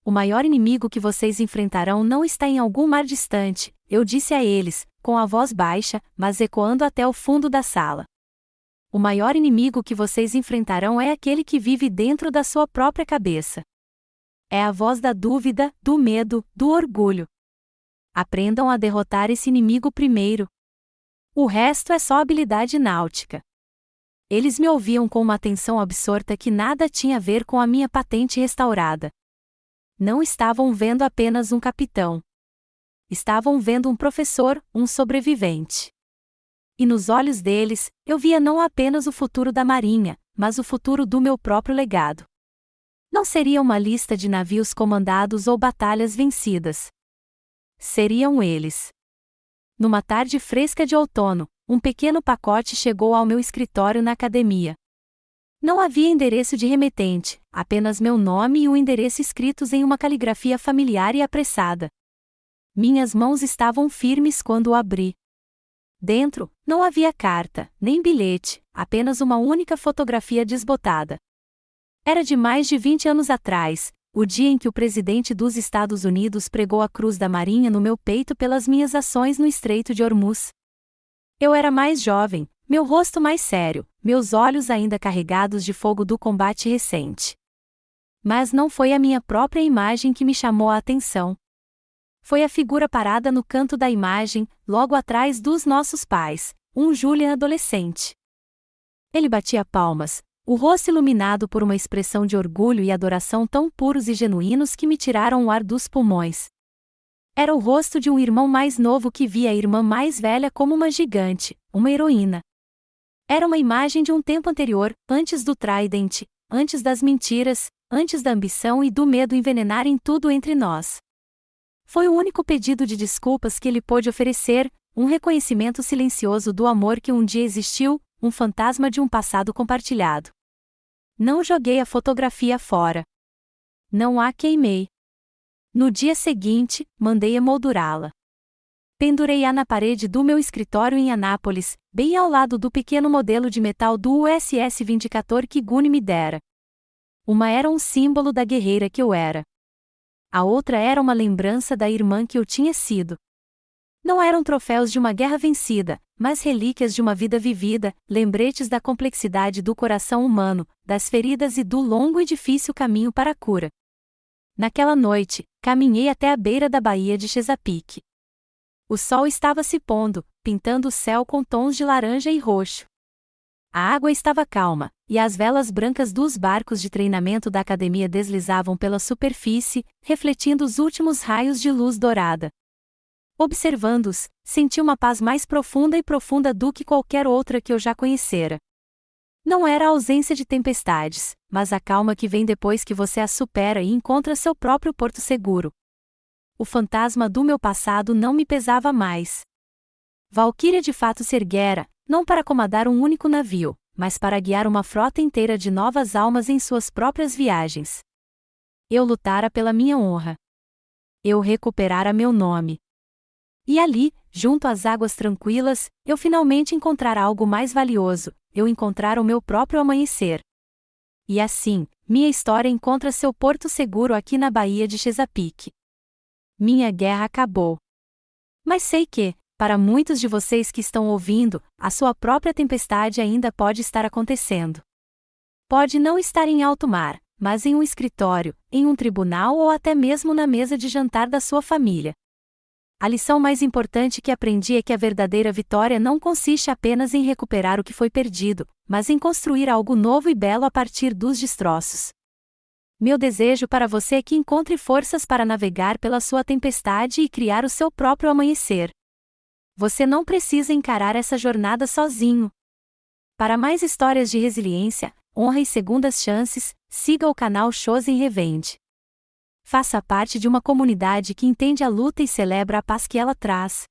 O maior inimigo que vocês enfrentarão não está em algum mar distante, eu disse a eles, com a voz baixa, mas ecoando até o fundo da sala. O maior inimigo que vocês enfrentarão é aquele que vive dentro da sua própria cabeça. É a voz da dúvida, do medo, do orgulho. Aprendam a derrotar esse inimigo primeiro. O resto é só habilidade náutica. Eles me ouviam com uma atenção absorta que nada tinha a ver com a minha patente restaurada. Não estavam vendo apenas um capitão. Estavam vendo um professor, um sobrevivente. E nos olhos deles, eu via não apenas o futuro da Marinha, mas o futuro do meu próprio legado. Não seria uma lista de navios comandados ou batalhas vencidas. Seriam eles. Numa tarde fresca de outono, um pequeno pacote chegou ao meu escritório na academia. Não havia endereço de remetente, apenas meu nome e o endereço escritos em uma caligrafia familiar e apressada. Minhas mãos estavam firmes quando o abri. Dentro, não havia carta, nem bilhete, apenas uma única fotografia desbotada. Era de mais de 20 anos atrás, o dia em que o presidente dos Estados Unidos pregou a cruz da Marinha no meu peito pelas minhas ações no Estreito de Hormuz. Eu era mais jovem, meu rosto mais sério, meus olhos ainda carregados de fogo do combate recente. Mas não foi a minha própria imagem que me chamou a atenção. Foi a figura parada no canto da imagem, logo atrás dos nossos pais, um Julian adolescente. Ele batia palmas, o rosto iluminado por uma expressão de orgulho e adoração tão puros e genuínos que me tiraram o ar dos pulmões. Era o rosto de um irmão mais novo que via a irmã mais velha como uma gigante, uma heroína. Era uma imagem de um tempo anterior, antes do Trident, antes das mentiras, antes da ambição e do medo envenenarem tudo entre nós. Foi o único pedido de desculpas que ele pôde oferecer, um reconhecimento silencioso do amor que um dia existiu, um fantasma de um passado compartilhado. Não joguei a fotografia fora. Não a queimei. No dia seguinte, mandei emoldurá-la. Pendurei-a na parede do meu escritório em Anápolis, bem ao lado do pequeno modelo de metal do USS Vindicator que Gunny me dera. Uma era um símbolo da guerreira que eu era. A outra era uma lembrança da irmã que eu tinha sido. Não eram troféus de uma guerra vencida, mas relíquias de uma vida vivida, lembretes da complexidade do coração humano, das feridas e do longo e difícil caminho para a cura. Naquela noite, caminhei até a beira da baía de Chesapeake. O sol estava se pondo, pintando o céu com tons de laranja e roxo. A água estava calma, e as velas brancas dos barcos de treinamento da academia deslizavam pela superfície, refletindo os últimos raios de luz dourada. Observando-os, senti uma paz mais profunda e profunda do que qualquer outra que eu já conhecera. Não era a ausência de tempestades, mas a calma que vem depois que você as supera e encontra seu próprio porto seguro. O fantasma do meu passado não me pesava mais. Valquíria de fato se erguera, não para comandar um único navio, mas para guiar uma frota inteira de novas almas em suas próprias viagens. Eu lutara pela minha honra. Eu recuperara meu nome. E ali, junto às águas tranquilas, eu finalmente encontrara algo mais valioso, eu encontrara o meu próprio amanhecer. E assim, minha história encontra seu porto seguro aqui na Baía de Chesapeake. Minha guerra acabou. Mas sei que, para muitos de vocês que estão ouvindo, a sua própria tempestade ainda pode estar acontecendo. Pode não estar em alto mar, mas em um escritório, em um tribunal ou até mesmo na mesa de jantar da sua família. A lição mais importante que aprendi é que a verdadeira vitória não consiste apenas em recuperar o que foi perdido, mas em construir algo novo e belo a partir dos destroços. Meu desejo para você é que encontre forças para navegar pela sua tempestade e criar o seu próprio amanhecer. Você não precisa encarar essa jornada sozinho. Para mais histórias de resiliência, honra e segundas chances, siga o canal Chosen Revenge. Faça parte de uma comunidade que entende a luta e celebra a paz que ela traz.